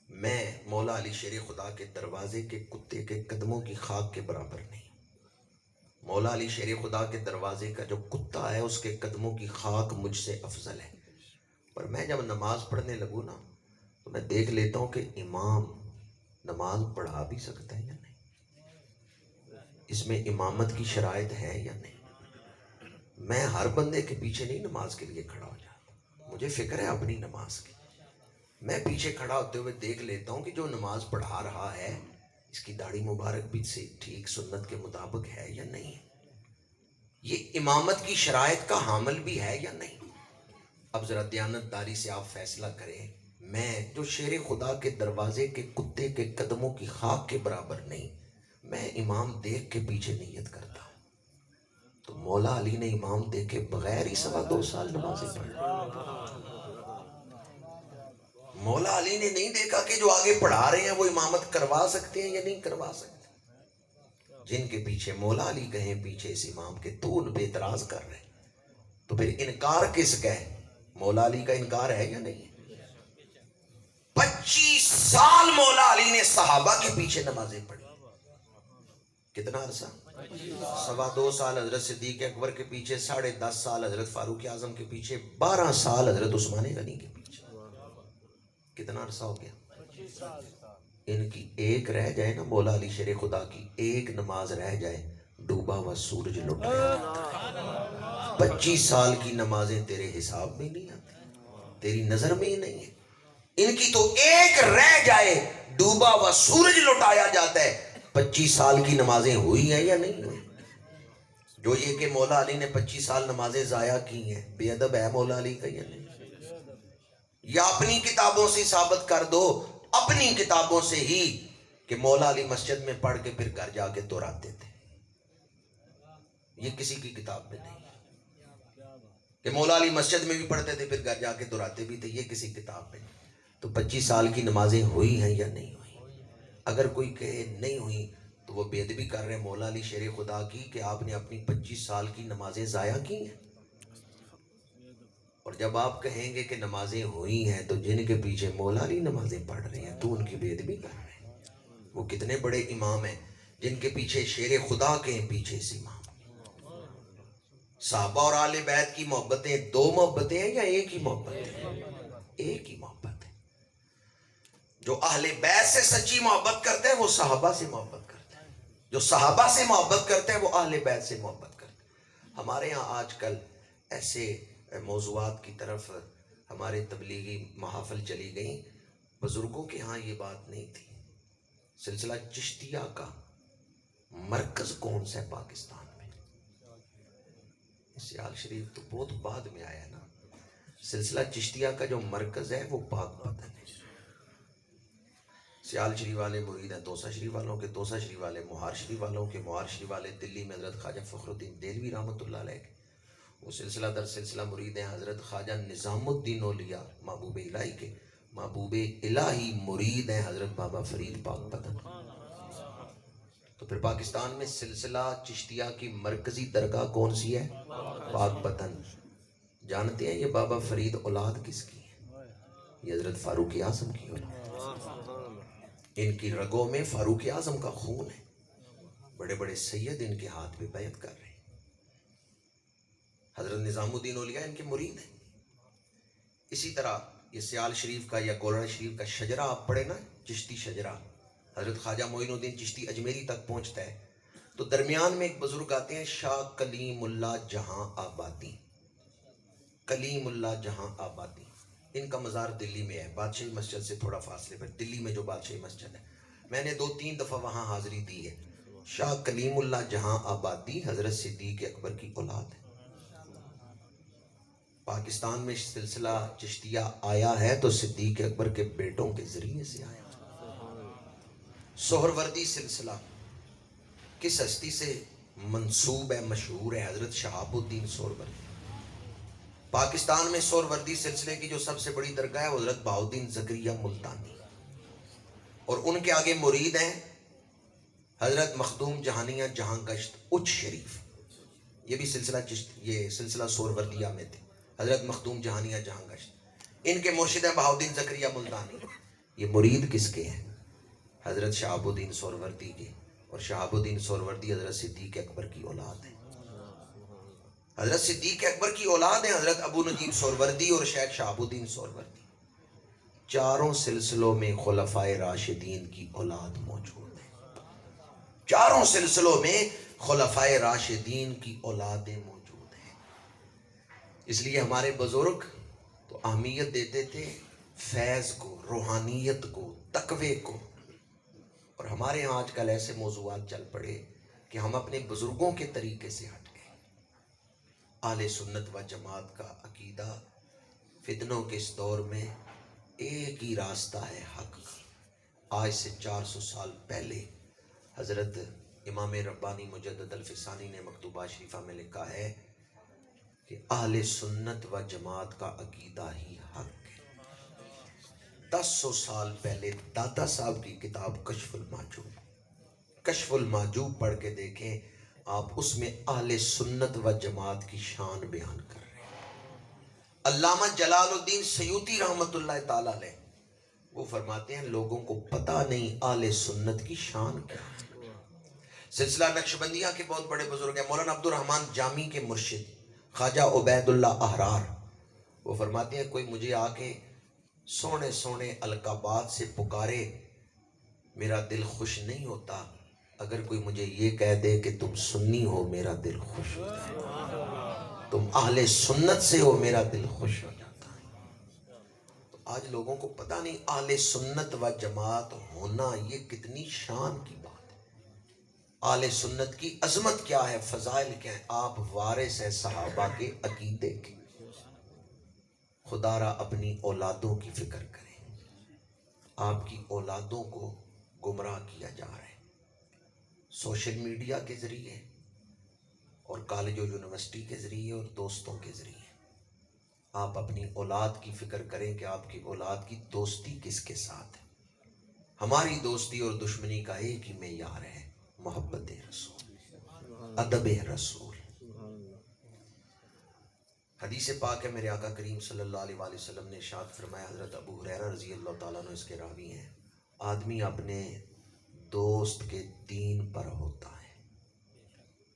میں مولا علی شیر خدا کے دروازے کے کتے کے قدموں کی خاک کے برابر نہیں۔ مولا علی شیر خدا کے دروازے کا جو کتا ہے اس کے قدموں کی خاک مجھ سے افضل ہے۔ پر میں جب نماز پڑھنے لگوں نا تو میں دیکھ لیتا ہوں کہ امام نماز پڑھا بھی سکتا ہے یا نہیں، اس میں امامت کی شرائط ہے یا نہیں۔ میں ہر بندے کے پیچھے نہیں نماز کے لیے کھڑا ہو جاتا، مجھے فکر ہے اپنی نماز کی۔ میں پیچھے کھڑا ہوتے ہوئے دیکھ لیتا ہوں کہ جو نماز پڑھا رہا ہے اس کی داڑھی مبارک بھی سے ٹھیک سنت کے مطابق ہے یا نہیں۔ یہ امامت کی شرائط کا حامل بھی ہے یا نہیں؟ اب ذرا دیانتداری سے آپ فیصلہ کریں. میں جو شیر خدا کے دروازے کے کتے کے قدموں کی خاک کے برابر نہیں، میں امام دیکھ کے پیچھے نیت کرتا ہوں. تو مولا علی نے امام دیکھے بغیر ہی 2.25 سال نمازیں پڑھی. مولا علی نے نہیں دیکھا کہ جو آگے پڑھا رہے ہیں وہ امامت کروا سکتے ہیں یا نہیں کروا سکتے. جن کے پیچھے مولا علی کہیں پیچھے اس امام کے، تو ان پہ اعتراض کر رہے ہیں. تو پھر انکار کس کا ہے؟ مولا علی کا انکار ہے یا نہیں؟ 25 سال مولا علی نے صحابہ کے پیچھے نمازیں پڑھی. کتنا عرصہ؟ 2.25 سال حضرت صدیق اکبر کے پیچھے، 10.5 سال حضرت فاروق اعظم کے پیچھے، 12 سال حضرت عثمان غنی کے پیچھے. کتنا عرصہ ہو گیا؟ ان کی ایک رہ جائے نا، مولا علی شیر خدا کی ایک نماز رہ جائے، ڈوبا ہوا سورج لٹایا. 25 سال کی نمازیں تیرے حساب میں نہیں آتی، تیری نظر میں ہی نہیں ہے. ان کی تو ایک رہ جائے ڈوبا ہوا سورج لٹایا جاتا ہے. 25 سال کی نمازیں ہوئی ہیں یا نہیں ہوئی؟ جو یہ کہ مولا علی نے 25 سال نمازیں ضائع کی ہیں، بے ادب ہے مولا علی کا یا نہیں؟ یا اپنی کتابوں سے ثابت کر دو، اپنی کتابوں سے ہی، کہ مولا علی مسجد میں پڑھ کے پھر گھر جا کے دہراتے تھے. یہ کسی کی کتاب میں نہیں کہ مولا علی مسجد میں بھی پڑھتے تھے پھر گھر جا کے دہراتے بھی تھے، یہ کسی کتاب میں نہیں. تو 25 سال کی نمازیں ہوئی ہیں یا نہیں ہوئی؟ اگر کوئی کہے نہیں ہوئی تو وہ بے ادبی کر رہے ہیں مولا علی شیر خدا کی، کہ آپ نے اپنی 25 سال کی نمازیں ضائع کی ہیں. اور جب آپ کہیں گے کہ نمازیں ہوئی ہیں تو جن کے پیچھے مولا علی نمازیں پڑھ رہے ہیں تو ان کی بے ادبی کر رہے ہیں. وہ کتنے بڑے امام ہیں جن کے پیچھے شیر خدا کے پیچھے اس امام. صحابہ اور آل بیت کی محبتیں 2 محبتیں ہیں یا ایک ہی محبت ہے؟ ایک ہی محبت ہے. جو اہل بیت سے سچی محبت کرتے ہیں وہ صحابہ سے محبت کرتے ہیں، جو صحابہ سے محبت کرتے ہیں وہ اہل بیت سے محبت کرتے ہیں. ہمارے ہاں آج کل ایسے موضوعات کی طرف ہمارے تبلیغی محافل چلی گئیں. بزرگوں کے ہاں یہ بات نہیں تھی. سلسلہ چشتیہ کا مرکز کون سا ہے پاکستان میں؟ سیال شریف تو بہت بعد میں آیا نا. سلسلہ چشتیہ کا جو مرکز ہے وہ پاک پتن ہے. سیال شریف والے مرید ہیں توسا شریف والوں کے، توسا شریف والے مہار شریف والوں کے، مہار شریف والے دلی میں حضرت خواجہ فخر الدین دہلوی رحمۃ اللہ علیہ کے. وہ سلسلہ در سلسلہ مرید ہیں حضرت خواجہ نظام الدین اولیاء محبوب الہی کے. محبوب الہی مرید ہیں حضرت بابا فرید پاک پتن. تو پھر پاکستان میں سلسلہ چشتیہ کی مرکزی درگاہ کون سی ہے؟ پاک پتن. جانتے ہیں یہ بابا فرید اولاد کس کی ہے؟ یہ حضرت فاروق اعظم کی اولاد. ان کی رگوں میں فاروق اعظم کا خون ہے. بڑے بڑے سید ان کے ہاتھ پہ بیعت کر رہے ہیں. حضرت نظام الدین اولیاء ان کے مرید ہیں. اسی طرح یہ سیال شریف کا یا کولڑا شریف کا شجرہ آپ پڑھیں نا، چشتی شجرہ، حضرت خواجہ معین الدین چشتی اجمیری تک پہنچتا ہے. تو درمیان میں ایک بزرگ آتے ہیں، شاہ کلیم اللہ جہاں آبادی. کلیم اللہ جہاں آبادی، ان کا مزار دلی میں ہے، بادشاہی مسجد سے تھوڑا فاصلے پر. دلی میں جو بادشاہی مسجد ہے، میں نے 2-3 دفعہ وہاں حاضری دی ہے. شاہ کلیم اللہ جہاں آبادی حضرت صدیق اکبر کی اولاد ہے. پاکستان میں سلسلہ چشتیہ آیا ہے تو صدیق اکبر کے بیٹوں کے ذریعے سے آیا. سہروردی سلسلہ کس ہستی سے منسوب ہے، مشہور ہے؟ حضرت شہاب الدین سہروردی. پاکستان میں سہروردی سلسلے کی جو سب سے بڑی درگاہ ہے وہ حضرت بہاؤالدین زکریا ملتانی، اور ان کے آگے مرید ہیں حضرت مخدوم جہانیہ جہاں گشت اچ شریف. یہ بھی سلسلہ سہروردیہ میں تھے، حضرت مخدوم جہانیہ جہاں گشت. ان کے مرشد ہیں بہاؤالدین زکریا ملتانی. یہ مرید کس کے ہیں؟ حضرت شہاب الدین سہروردی کے. اور شہاب الدین سہروردی حضرت صدیق اکبر کی اولاد ہیں. حضرت صدیق اکبر کی اولاد ہیں حضرت ابو نجیب سہروردی اور شیخ شہاب الدین سہروردی. چاروں سلسلوں میں خلفائے راشدین کی اولاد موجود ہے. چاروں سلسلوں میں خلفائے راشدین کی اولادیں موجود ہیں. اس لیے ہمارے بزرگ تو اہمیت دیتے تھے فیض کو، روحانیت کو، تقوی کو. اور ہمارے ہاں آج کل ایسے موضوعات چل پڑے کہ ہم اپنے بزرگوں کے طریقے سے ہٹ گئے. اہل سنت و جماعت کا عقیدہ فتنوں کے اس دور میں ایک ہی راستہ ہے حق کا۔ آج سے 400 سال پہلے حضرت امام ربانی مجدد الفسانی نے مکتوبہ شریفہ میں لکھا ہے کہ اہل سنت و جماعت کا عقیدہ ہی حق ہے۔ 100 سال پہلے داتا صاحب کی کتاب کشف المحجوب پڑھ کے دیکھیں آپ، اس میں اہل سنت و جماعت کی شان بیان کر رہے ہیں۔ علامہ جلال الدین سیوطی رحمت اللہ تعالی علیہ وہ فرماتے ہیں لوگوں کو پتہ نہیں اہل سنت کی شان کیا ہے۔ سلسلہ نقشبندیہ کے بہت بڑے بزرگ ہیں، مولانا عبد الرحمن جامی کے مرشد خواجہ عبید اللہ احرار، وہ فرماتے ہیں کوئی مجھے آ کے سونے سونے القابات سے پکارے میرا دل خوش نہیں ہوتا، اگر کوئی مجھے یہ کہہ دے کہ تم سنی ہو میرا دل خوش ہو جاتا، تم اہل سنت سے ہو میرا دل خوش ہو جاتا ہے۔ تو آج لوگوں کو پتہ نہیں اہل سنت و جماعت ہونا یہ کتنی شان کی بات ہے، اہل سنت کی عظمت کیا ہے، فضائل کیا ہیں۔ آپ وارث ہیں صحابہ کے عقیدے کے۔ خدا را اپنی اولادوں کی فکر کریں، آپ کی اولادوں کو گمراہ کیا جا رہا ہے سوشل میڈیا کے ذریعے اور کالج و یونیورسٹی کے ذریعے اور دوستوں کے ذریعے۔ آپ اپنی اولاد کی فکر کریں کہ آپ کی اولاد کی دوستی کس کے ساتھ ہے۔ ہماری دوستی اور دشمنی کا ایک ہی معیار ہے، محبت رسول، ادب رسول۔ حدیث پاک ہے، میرے آقا کریم صلی اللہ علیہ وآلہ وسلم نے ارشاد فرمایا، حضرت ابو ہریرہ رضی اللہ تعالیٰ عنہ اس کے راوی ہیں، آدمی اپنے دوست کے دین پر ہوتا ہے،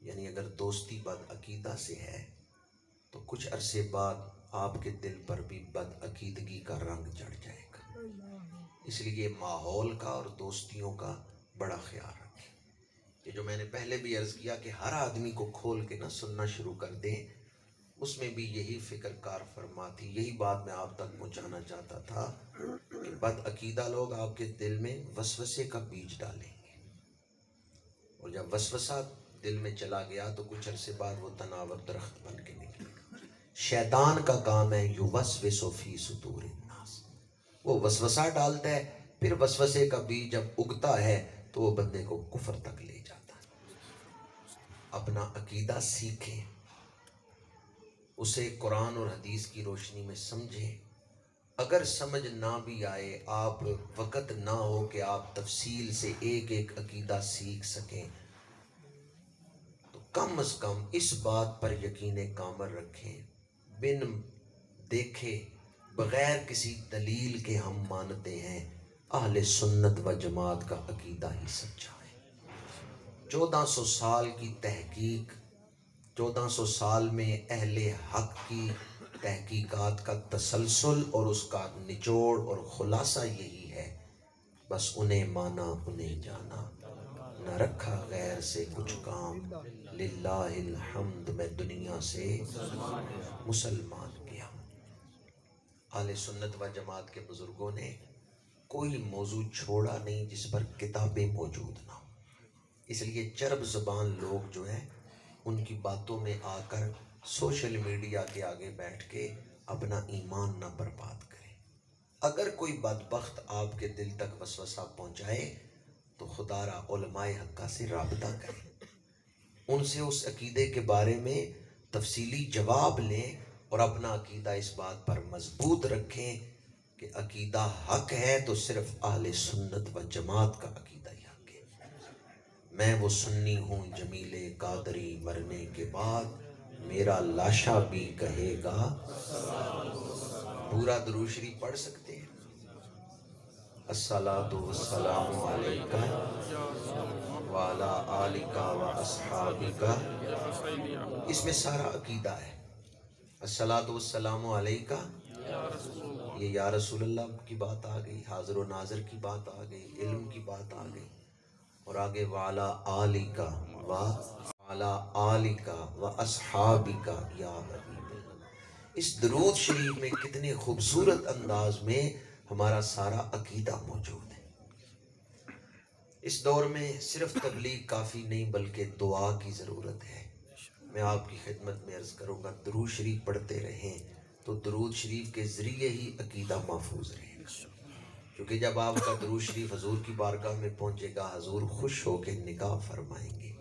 یعنی اگر دوستی بد عقیدہ سے ہے تو کچھ عرصے بعد آپ کے دل پر بھی بد عقیدگی کا رنگ چڑھ جائے گا۔ اس لیے ماحول کا اور دوستیوں کا بڑا خیال رکھیں۔ یہ جو میں نے پہلے بھی عرض کیا کہ ہر آدمی کو کھول کے نہ سننا شروع کر دیں، اس میں بھی یہی فکر کار فرما تھی، یہی بات میں آپ تک پہنچانا چاہتا تھا کہ بد عقیدہ لوگ آپ کے دل میں وسوسے کا بیج ڈالیں گے، اور جب وسوسہ دل میں چلا گیا تو کچھ عرصے بعد وہ تناور درخت بن کے نکلے گا۔ شیطان کا کام ہے یوسوس فی صدور الناس، وہ وسوسہ ڈالتا ہے، پھر وسوسے کا بیج جب اگتا ہے تو وہ بندے کو کفر تک لے جاتا ہے۔ اپنا عقیدہ سیکھیں، اسے قرآن اور حدیث کی روشنی میں سمجھیں۔ اگر سمجھ نہ بھی آئے، آپ وقت نہ ہو کہ آپ تفصیل سے ایک ایک عقیدہ سیکھ سکیں، تو کم از کم اس بات پر یقین کامل رکھیں، بن دیکھے بغیر کسی دلیل کے ہم مانتے ہیں اہل سنت و جماعت کا عقیدہ ہی سچا ہے۔ 1400 سال کی تحقیق، 1400 سال میں اہل حق کی تحقیقات کا تسلسل اور اس کا نچوڑ اور خلاصہ یہی ہے، بس انہیں مانا انہیں جانا، نہ رکھا غیر سے کچھ کام، للہ الحمد میں دنیا سے مسلمان کیا۔ اہل سنت و جماعت کے بزرگوں نے کوئی موضوع چھوڑا نہیں جس پر کتابیں موجود نہ ہوں، اس لیے چرب زبان لوگ جو ہیں ان کی باتوں میں آ کر سوشل میڈیا کے آگے بیٹھ کے اپنا ایمان نہ برباد کریں۔ اگر کوئی بدبخت آپ کے دل تک وسوسہ پہنچائے تو خدا را علماء حقہ سے رابطہ کریں، ان سے اس عقیدے کے بارے میں تفصیلی جواب لیں اور اپنا عقیدہ اس بات پر مضبوط رکھیں کہ عقیدہ حق ہے تو صرف اہل سنت و جماعت کا عقیدہ ہی حق ہے۔ میں وہ سنی ہوں جمیل قادری، مرنے کے بعد میرا لاشا بھی کہے گا۔ پورا درود شریف پڑھ سکتے ہیں؟ الصلاۃ والسلام علیکہ وعلی آلکہ واصحابکہ، اس میں سارا عقیدہ ہے۔ الصلاۃ والسلام علیکہ، یہ یا رسول اللہ کی بات آ گئی، حاضر و ناظر کی بات آ گئی، علم کی بات آ گئی، اور آگے وعلی آلکہ واصحابکہ یا حبیب اللہ۔ اس درود شریف میں کتنے خوبصورت انداز میں ہمارا سارا عقیدہ موجود ہے۔ اس دور میں صرف تبلیغ کافی نہیں بلکہ دعا کی ضرورت ہے۔ میں آپ کی خدمت میں عرض کروں گا درود شریف پڑھتے رہیں تو درود شریف کے ذریعے ہی عقیدہ محفوظ رہے گا، کیونکہ جب آپ کا درود شریف حضور کی بارگاہ میں پہنچے گا حضور خوش ہو کے نگاہ فرمائیں گے،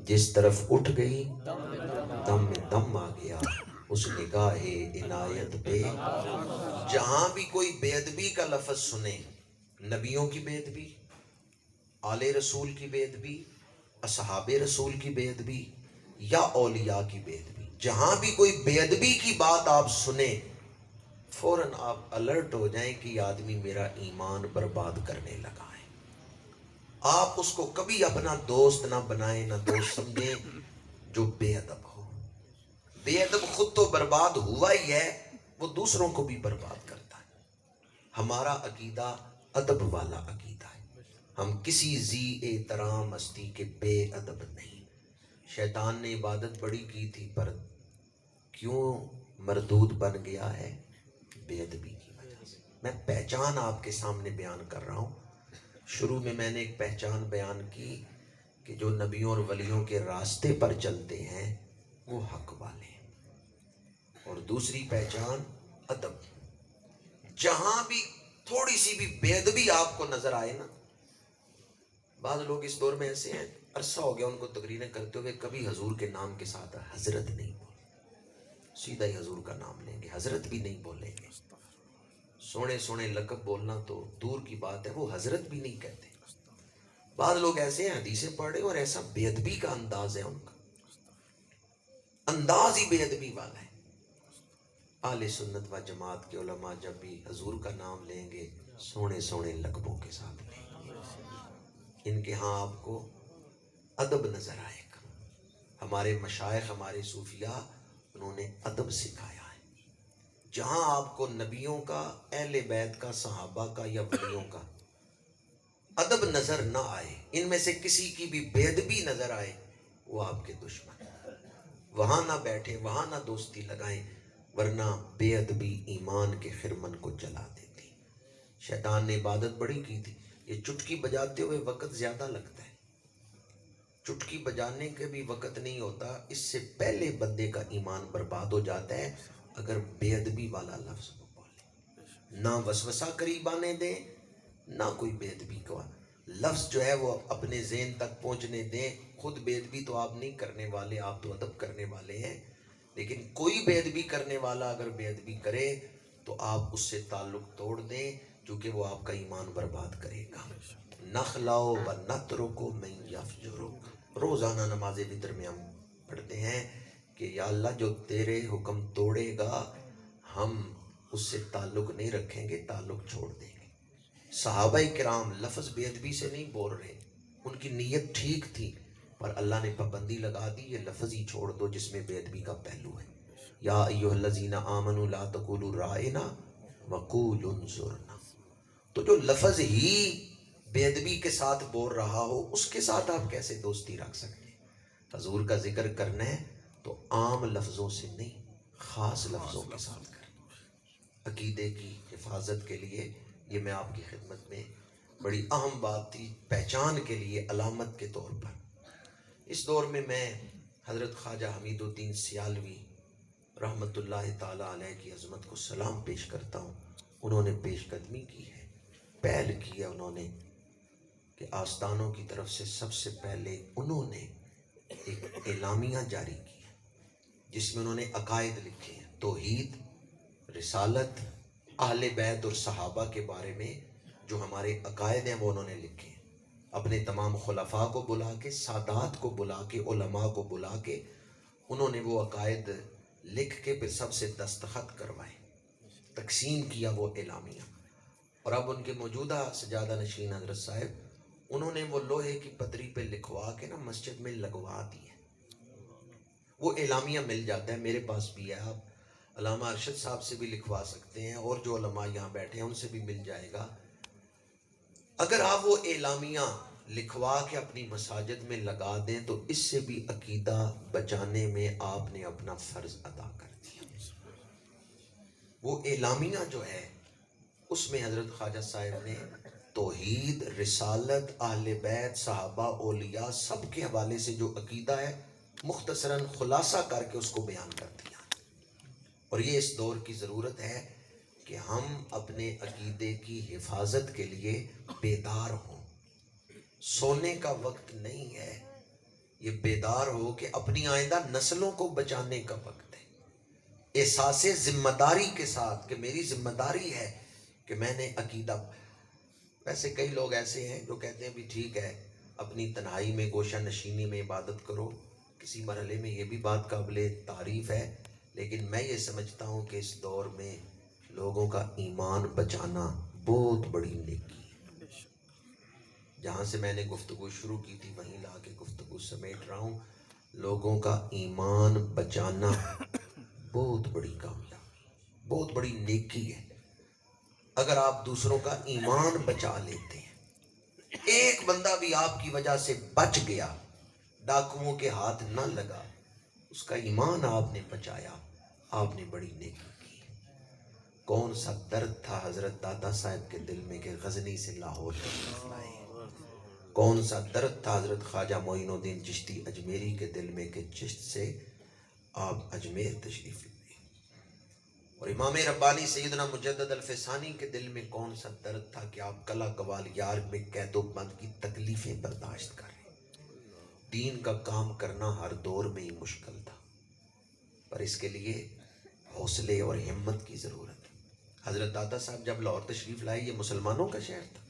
جس طرف اٹھ گئی دم میں دم آ گیا اس نگاہ عنایت پہ۔ جہاں بھی کوئی بے ادبی کا لفظ سنے، نبیوں کی بے ادبی، آل رسول کی بے ادبی، اصحاب رسول کی بے ادبی یا اولیاء کی بے ادبی، جہاں بھی کوئی بے ادبی کی بات آپ سنیں فوراً آپ الرٹ ہو جائیں کہ یہ آدمی میرا ایمان برباد کرنے لگا ہے۔ آپ اس کو کبھی اپنا دوست نہ بنائیں، نہ دوست سمجھیں جو بے ادب ہو۔ بے ادب خود تو برباد ہوا ہی ہے، وہ دوسروں کو بھی برباد کرتا ہے۔ ہمارا عقیدہ ادب والا عقیدہ ہے، ہم کسی ذی احترام ہستی کے بے ادب نہیں۔ شیطان نے عبادت بڑی کی تھی پر کیوں مردود بن گیا ہے؟ بے ادبی کی وجہ سے۔ میں پہچان آپ کے سامنے بیان کر رہا ہوں۔ شروع میں نے ایک پہچان بیان کی کہ جو نبیوں اور ولیوں کے راستے پر چلتے ہیں وہ حق والے ہیں، اور دوسری پہچان ادب۔ جہاں بھی تھوڑی سی بھی بے ادبی آپ کو نظر آئے نا، بعض لوگ اس دور میں ایسے ہیں عرصہ ہو گیا ان کو تقریریں کرتے ہوئے کبھی حضور کے نام کے ساتھ حضرت نہیں بولے، سیدھا ہی حضور کا نام لیں گے، حضرت بھی نہیں بولیں گے۔ سونے سونے لقب بولنا تو دور کی بات ہے، وہ حضرت بھی نہیں کہتے۔ بعض لوگ ایسے ہیں حدیثیں پڑھے اور ایسا بے ادبی کا انداز ہے، ان کا انداز ہی بے ادبی والا ہے۔ اہل سنت و جماعت کے علماء جب بھی حضور کا نام لیں گے سونے سونے لقبوں کے ساتھ لیں گے، ان کے ہاں آپ کو ادب نظر آئے گا۔ ہمارے مشائخ، ہمارے صوفیاء، انہوں نے ادب سکھایا ہے۔ جہاں آپ کو نبیوں کا، اہل بیت کا، صحابہ کا یا ولیوں کا ادب نظر نہ آئے، ان میں سے کسی کی بھی بے ادبی نظر آئے، وہ آپ کے دشمن، وہاں نہ بیٹھے، وہاں نہ دوستی لگائیں، ورنہ بے ادبی ایمان کے خرمن کو جلا دیتی۔ شیطان نے عبادت بڑی کی تھی، یہ چٹکی بجاتے ہوئے وقت زیادہ لگتا ہے، چٹکی بجانے کے بھی وقت نہیں ہوتا، اس سے پہلے بندے کا ایمان برباد ہو جاتا ہے اگر بے ادبی والا لفظ وہ بولے۔ نہ وسوسہ قریب آنے دیں، نہ کوئی بے ادبی کا لفظ جو ہے وہ اپنے ذہن تک پہنچنے دیں۔ خود بے ادبی تو آپ نہیں کرنے والے، آپ تو ادب کرنے والے ہیں، لیکن کوئی بے ادبی کرنے والا اگر بے ادبی کرے تو آپ اس سے تعلق توڑ دیں، کیونکہ وہ آپ کا ایمان برباد کرے گا۔ نخلو و نترکو من یفجرک، روزانہ نماز وتر میں ہم پڑھتے ہیں کہ یا اللہ جو تیرے حکم توڑے گا ہم اس سے تعلق نہیں رکھیں گے، تعلق چھوڑ دیں گے۔ صحابہ کرام لفظ بے ادبی سے نہیں بول رہے، ان کی نیت ٹھیک تھی، پر اللہ نے پابندی لگا دی یہ لفظ ہی چھوڑ دو جس میں بے ادبی کا پہلو ہے۔ یا ایھا الذین آمنوا لا تقولوا رائنا وقولوا انظرنا، تو جو لفظ ہی بے ادبی کے ساتھ بول رہا ہو اس کے ساتھ آپ کیسے دوستی رکھ سکتے ہیں؟ حضور کا ذکر کرنا ہے تو عام لفظوں سے نہیں، خاص لفظوں کے ساتھ کرنا۔ عقیدے کی حفاظت کے لیے یہ میں آپ کی خدمت میں بڑی اہم بات تھی، پہچان کے لیے، علامت کے طور پر۔ اس دور میں حضرت خواجہ حمید الدین سیالوی رحمت اللہ تعالیٰ علیہ کی عظمت کو سلام پیش کرتا ہوں۔ انہوں نے پیش قدمی کی ہے، پہل کی ہے انہوں نے کہ آستانوں کی طرف سے سب سے پہلے انہوں نے ایک اعلامیہ جاری کی ہے جس میں انہوں نے عقائد لکھے ہیں، توحید، رسالت، اہل بیت اور صحابہ کے بارے میں جو ہمارے عقائد ہیں وہ انہوں نے لکھے ہیں۔ اپنے تمام خلفاء کو بلا کے، سادات کو بلا کے، علماء کو بلا کے انہوں نے وہ عقائد لکھ کے پھر سب سے دستخط کروائے، تقسیم کیا وہ اعلامیہ۔ اور اب ان کے موجودہ سجادہ نشین حضرت صاحب انہوں نے وہ لوہے کی پتری پہ لکھوا کے نا مسجد میں لگوا دی ہے، وہ اعلامیہ مل جاتا ہے، میرے پاس بھی ہے، آپ علامہ ارشد صاحب سے بھی لکھوا سکتے ہیں، اور جو علماء یہاں بیٹھے ہیں ان سے بھی مل جائے گا۔ اگر آپ وہ اعلامیہ لکھوا کے اپنی مساجد میں لگا دیں تو اس سے بھی عقیدہ بچانے میں آپ نے اپنا فرض ادا کر دیا۔ وہ اعلامیہ جو ہے اس میں حضرت خواجہ صاحب نے توحید، رسالت، اہل بیت، صحابہ، اولیاء سب کے حوالے سے جو عقیدہ ہے مختصراً خلاصہ کر کے اس کو بیان کر دیا. اور یہ اس دور کی ضرورت ہے کہ ہم اپنے عقیدے کی حفاظت کے لیے بیدار ہوں. سونے کا وقت نہیں ہے، یہ بیدار ہو کہ اپنی آئندہ نسلوں کو بچانے کا وقت ہے. احساس ذمہ داری کے ساتھ کہ میری ذمہ داری ہے کہ میں نے عقیدہ. ویسے کئی لوگ ایسے ہیں جو کہتے ہیں بھی ٹھیک ہے اپنی تنہائی میں گوشہ نشینی میں عبادت کرو، کسی مرحلے میں یہ بھی بات قابل تعریف ہے، لیکن میں یہ سمجھتا ہوں کہ اس دور میں لوگوں کا ایمان بچانا بہت بڑی نیکی ہے. جہاں سے میں نے گفتگو شروع کی تھی وہیں لا کے گفتگو سمیٹ رہا ہوں. لوگوں کا ایمان بچانا بہت بڑی کامیابی، بہت بڑی نیکی ہے. اگر آپ دوسروں کا ایمان بچا لیتے ہیں، ایک بندہ بھی آپ کی وجہ سے بچ گیا، ڈاکوؤں کے ہاتھ نہ لگا، اس کا ایمان آپ نے بچایا، آپ نے بڑی نیکی کی. کون سا درد تھا حضرت دادا صاحب کے دل میں کہ غزنی سے لاہور تشریف لائے. کون سا درد تھا حضرت خواجہ معین الدین چشتی اجمیری کے دل میں کہ چشت سے آپ اجمیر تشریف لائے. اور امام ربانی سیدنا مجدد الفسانی کے دل میں کون سا درد تھا کہ آپ کلا قوال یار میں قید و بند کی تکلیفیں برداشت کر رہے. دین کا کام کرنا ہر دور میں ہی مشکل تھا، پر اس کے لیے حوصلے اور ہمت کی ضرورت ہے. حضرت دادا صاحب جب لاہور تشریف لائے یہ مسلمانوں کا شہر تھا،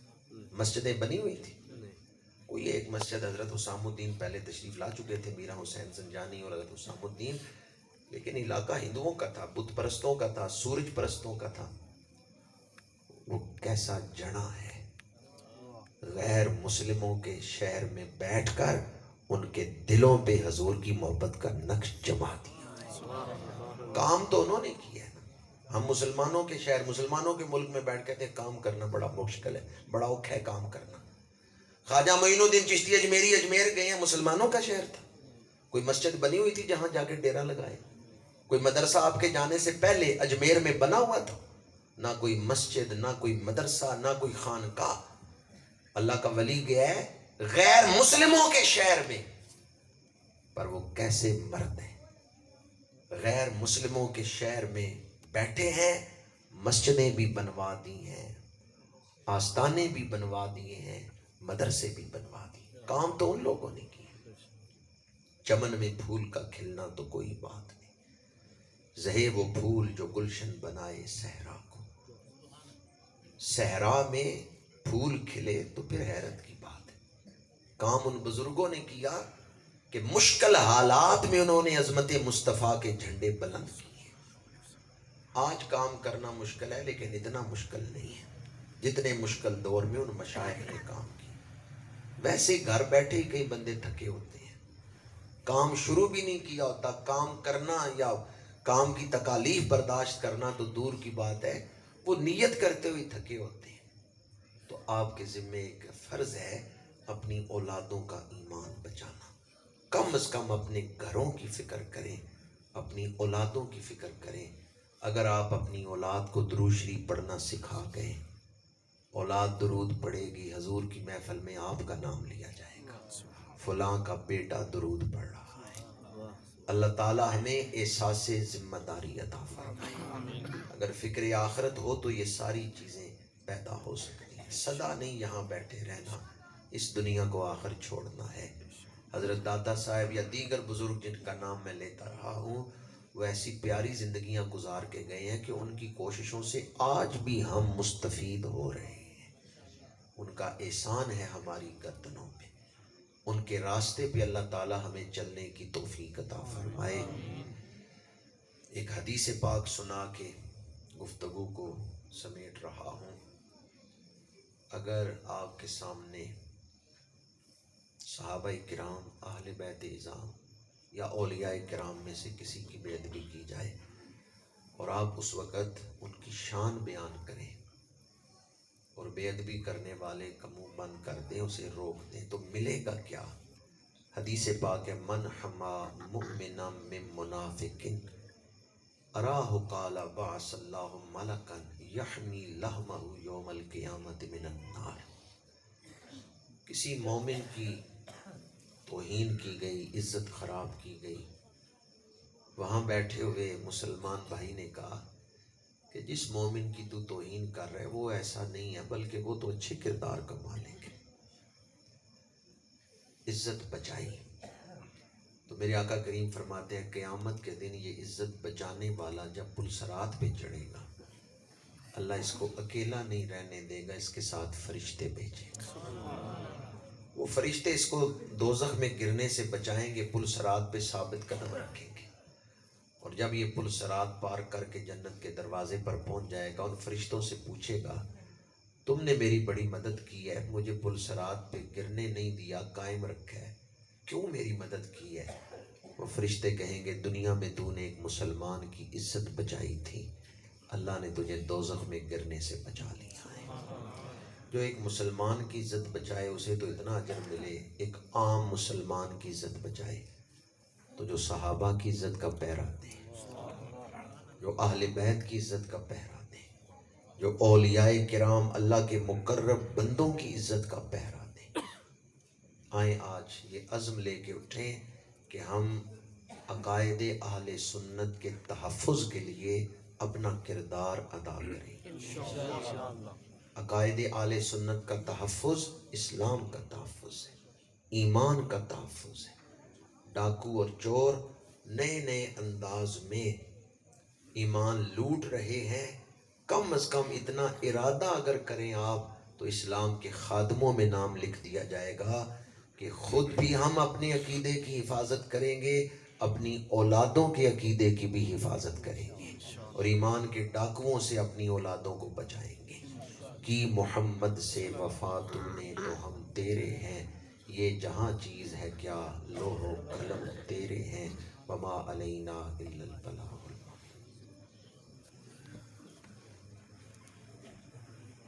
مسجدیں بنی ہوئی تھی. کوئی ایک مسجد حضرت حسام الدین پہلے تشریف لا چکے تھے، میرا حسین زنجانی اور حضرت حسام الدین، لیکن علاقہ ہندوؤں کا تھا، بت پرستوں کا تھا، سورج پرستوں کا تھا. وہ کیسا جڑا ہے، غیر مسلموں کے شہر میں بیٹھ کر ان کے دلوں پہ حضور کی محبت کا نقش جما دیا ہے. کام تو انہوں نے کیا ہے نا. ہم مسلمانوں کے شہر، مسلمانوں کے ملک میں بیٹھ کہتے ہیں کام کرنا بڑا مشکل ہے، بڑا اوکھا ہے کام کرنا. خواجہ معین الدین چشتی اجمیری اجمیر گئے ہیں، مسلمانوں کا شہر تھا. کوئی مسجد بنی ہوئی تھی جہاں جا کے ڈیرا لگائے؟ کوئی مدرسہ آپ کے جانے سے پہلے اجمیر میں بنا ہوا تھا؟ نہ کوئی مسجد، نہ کوئی مدرسہ، نہ کوئی خانقاہ. اللہ کا ولی گیا ہے غیر مسلموں کے شہر میں، پر وہ کیسے مرد ہیں. غیر مسلموں کے شہر میں بیٹھے ہیں، مسجدیں بھی بنوا دی ہیں، آستانے بھی بنوا دیے ہیں، مدرسے بھی بنوا دیے. کام تو ان لوگوں نے کیا. چمن میں پھول کا کھلنا تو کوئی بات نہیں، زہے وہ پھول جو گلشن بنائے صحرا کو. صحرا میں پھول کھلے تو پھر حیرت کی بات ہے. کام ان بزرگوں نے کیا کہ مشکل حالات میں انہوں نے عظمت مصطفیٰ کے جھنڈے بلند کیے. آج کام کرنا مشکل ہے لیکن اتنا مشکل نہیں ہے جتنے مشکل دور میں ان مشائخ نے کام کیا. ویسے گھر بیٹھے ہی کئی بندے تھکے ہوتے ہیں، کام شروع بھی نہیں کیا ہوتا، کام کرنا یا کام کی تکالیف برداشت کرنا تو دور کی بات ہے، وہ نیت کرتے ہوئے تھکے ہوتے ہیں. تو آپ کے ذمہ ایک فرض ہے اپنی اولادوں کا ایمان بچانا. کم از کم اپنے گھروں کی فکر کریں، اپنی اولادوں کی فکر کریں. اگر آپ اپنی اولاد کو درود شریف پڑھنا سکھا گئے، اولاد درود پڑھے گی، حضور کی محفل میں آپ کا نام لیا جائے گا، فلاں کا بیٹا درود پڑھ رہا ہے. اللہ تعالیٰ ہمیں احساس ذمہ داری عطا فرمائے. اگر فکر آخرت ہو تو یہ ساری چیزیں پیدا ہو سکتی ہیں. سدا نہیں یہاں بیٹھے رہنا، اس دنیا کو آخر چھوڑنا ہے. حضرت دادا صاحب یا دیگر بزرگ جن کا نام میں لیتا رہا ہوں، وہ ایسی پیاری زندگیاں گزار کے گئے ہیں کہ ان کی کوششوں سے آج بھی ہم مستفید ہو رہے ہیں. ان کا احسان ہے ہماری گردنوں پہ. ان کے راستے پہ اللہ تعالی ہمیں چلنے کی توفیق عطا فرمائے. ایک حدیث پاک سنا کے گفتگو کو سمیٹ رہا ہوں. اگر آپ کے سامنے صحابہ کرام، اہل بیت اعظام یا اولیاء کرام میں سے کسی کی بے ادبی کی جائے اور آپ اس وقت ان کی شان بیان کریں اور بے ادبی کرنے والے کا منہ بند کر دیں، اسے روک دیں، تو ملے گا کیا؟ حدیث پاک ہے من حما مؤمنا من منافق اراہ قال بعث اللہ ملکا یحمی لحمہ یوم القیامت من النار. کسی مومن کی توہین کی گئی، عزت خراب کی گئی، وہاں بیٹھے ہوئے مسلمان بھائی نے کہا کہ جس مومن کی تو توہین کر رہے وہ ایسا نہیں ہے، بلکہ وہ تو اچھے کردار کما لیں گے۔ عزت بچائی تو میرے آقا کریم فرماتے ہیں قیامت کے دن یہ عزت بچانے والا جب پل صراط پہ چڑھے گا، اللہ اس کو اکیلا نہیں رہنے دے گا، اس کے ساتھ فرشتے بھیجے گا۔ وہ فرشتے اس کو دوزخ میں گرنے سے بچائیں گے، پل صراط پہ ثابت قدم رکھیں گے، اور جب یہ پل صراط پار کر کے جنت کے دروازے پر پہنچ جائے گا، ان فرشتوں سے پوچھے گا تم نے میری بڑی مدد کی ہے، مجھے پل صراط پہ گرنے نہیں دیا، قائم رکھا ہے، کیوں میری مدد کی ہے؟ وہ فرشتے کہیں گے دنیا میں تو نے ایک مسلمان کی عزت بچائی تھی، اللہ نے تجھے دوزخ میں گرنے سے بچا لیا ہے۔ جو ایک مسلمان کی عزت بچائے اسے تو اتنا اجر ملے، ایک عام مسلمان کی عزت بچائے تو جو صحابہ کی عزت کا پہرا دے، جو اہل بیت کی عزت کا پہرا دے، جو اولیاء کرام اللہ کے مقرب بندوں کی عزت کا پہرا دے، آئیں آج یہ عزم لے کے اٹھیں کہ ہم عقائد اہل سنت کے تحفظ کے لیے اپنا کردار ادا کریں۔ عقائد اہل سنت کا تحفظ اسلام کا تحفظ ہے، ایمان کا تحفظ ہے۔ ڈاکو اور چور نئے نئے انداز میں ایمان لوٹ رہے ہیں، کم از کم اتنا ارادہ اگر کریں آپ تو اسلام کے خادموں میں نام لکھ دیا جائے گا کہ خود بھی ہم اپنے عقیدے کی حفاظت کریں گے، اپنی اولادوں کے عقیدے کی بھی حفاظت کریں گے، اور ایمان کے ڈاکوؤں سے اپنی اولادوں کو بچائیں گے۔ کی محمد سے وفا تم نے تو ہم تیرے ہیں، یہ جہاں چیز ہے کیا لوح و قلم تیرے ہیں، وما علینا الا البلاغ۔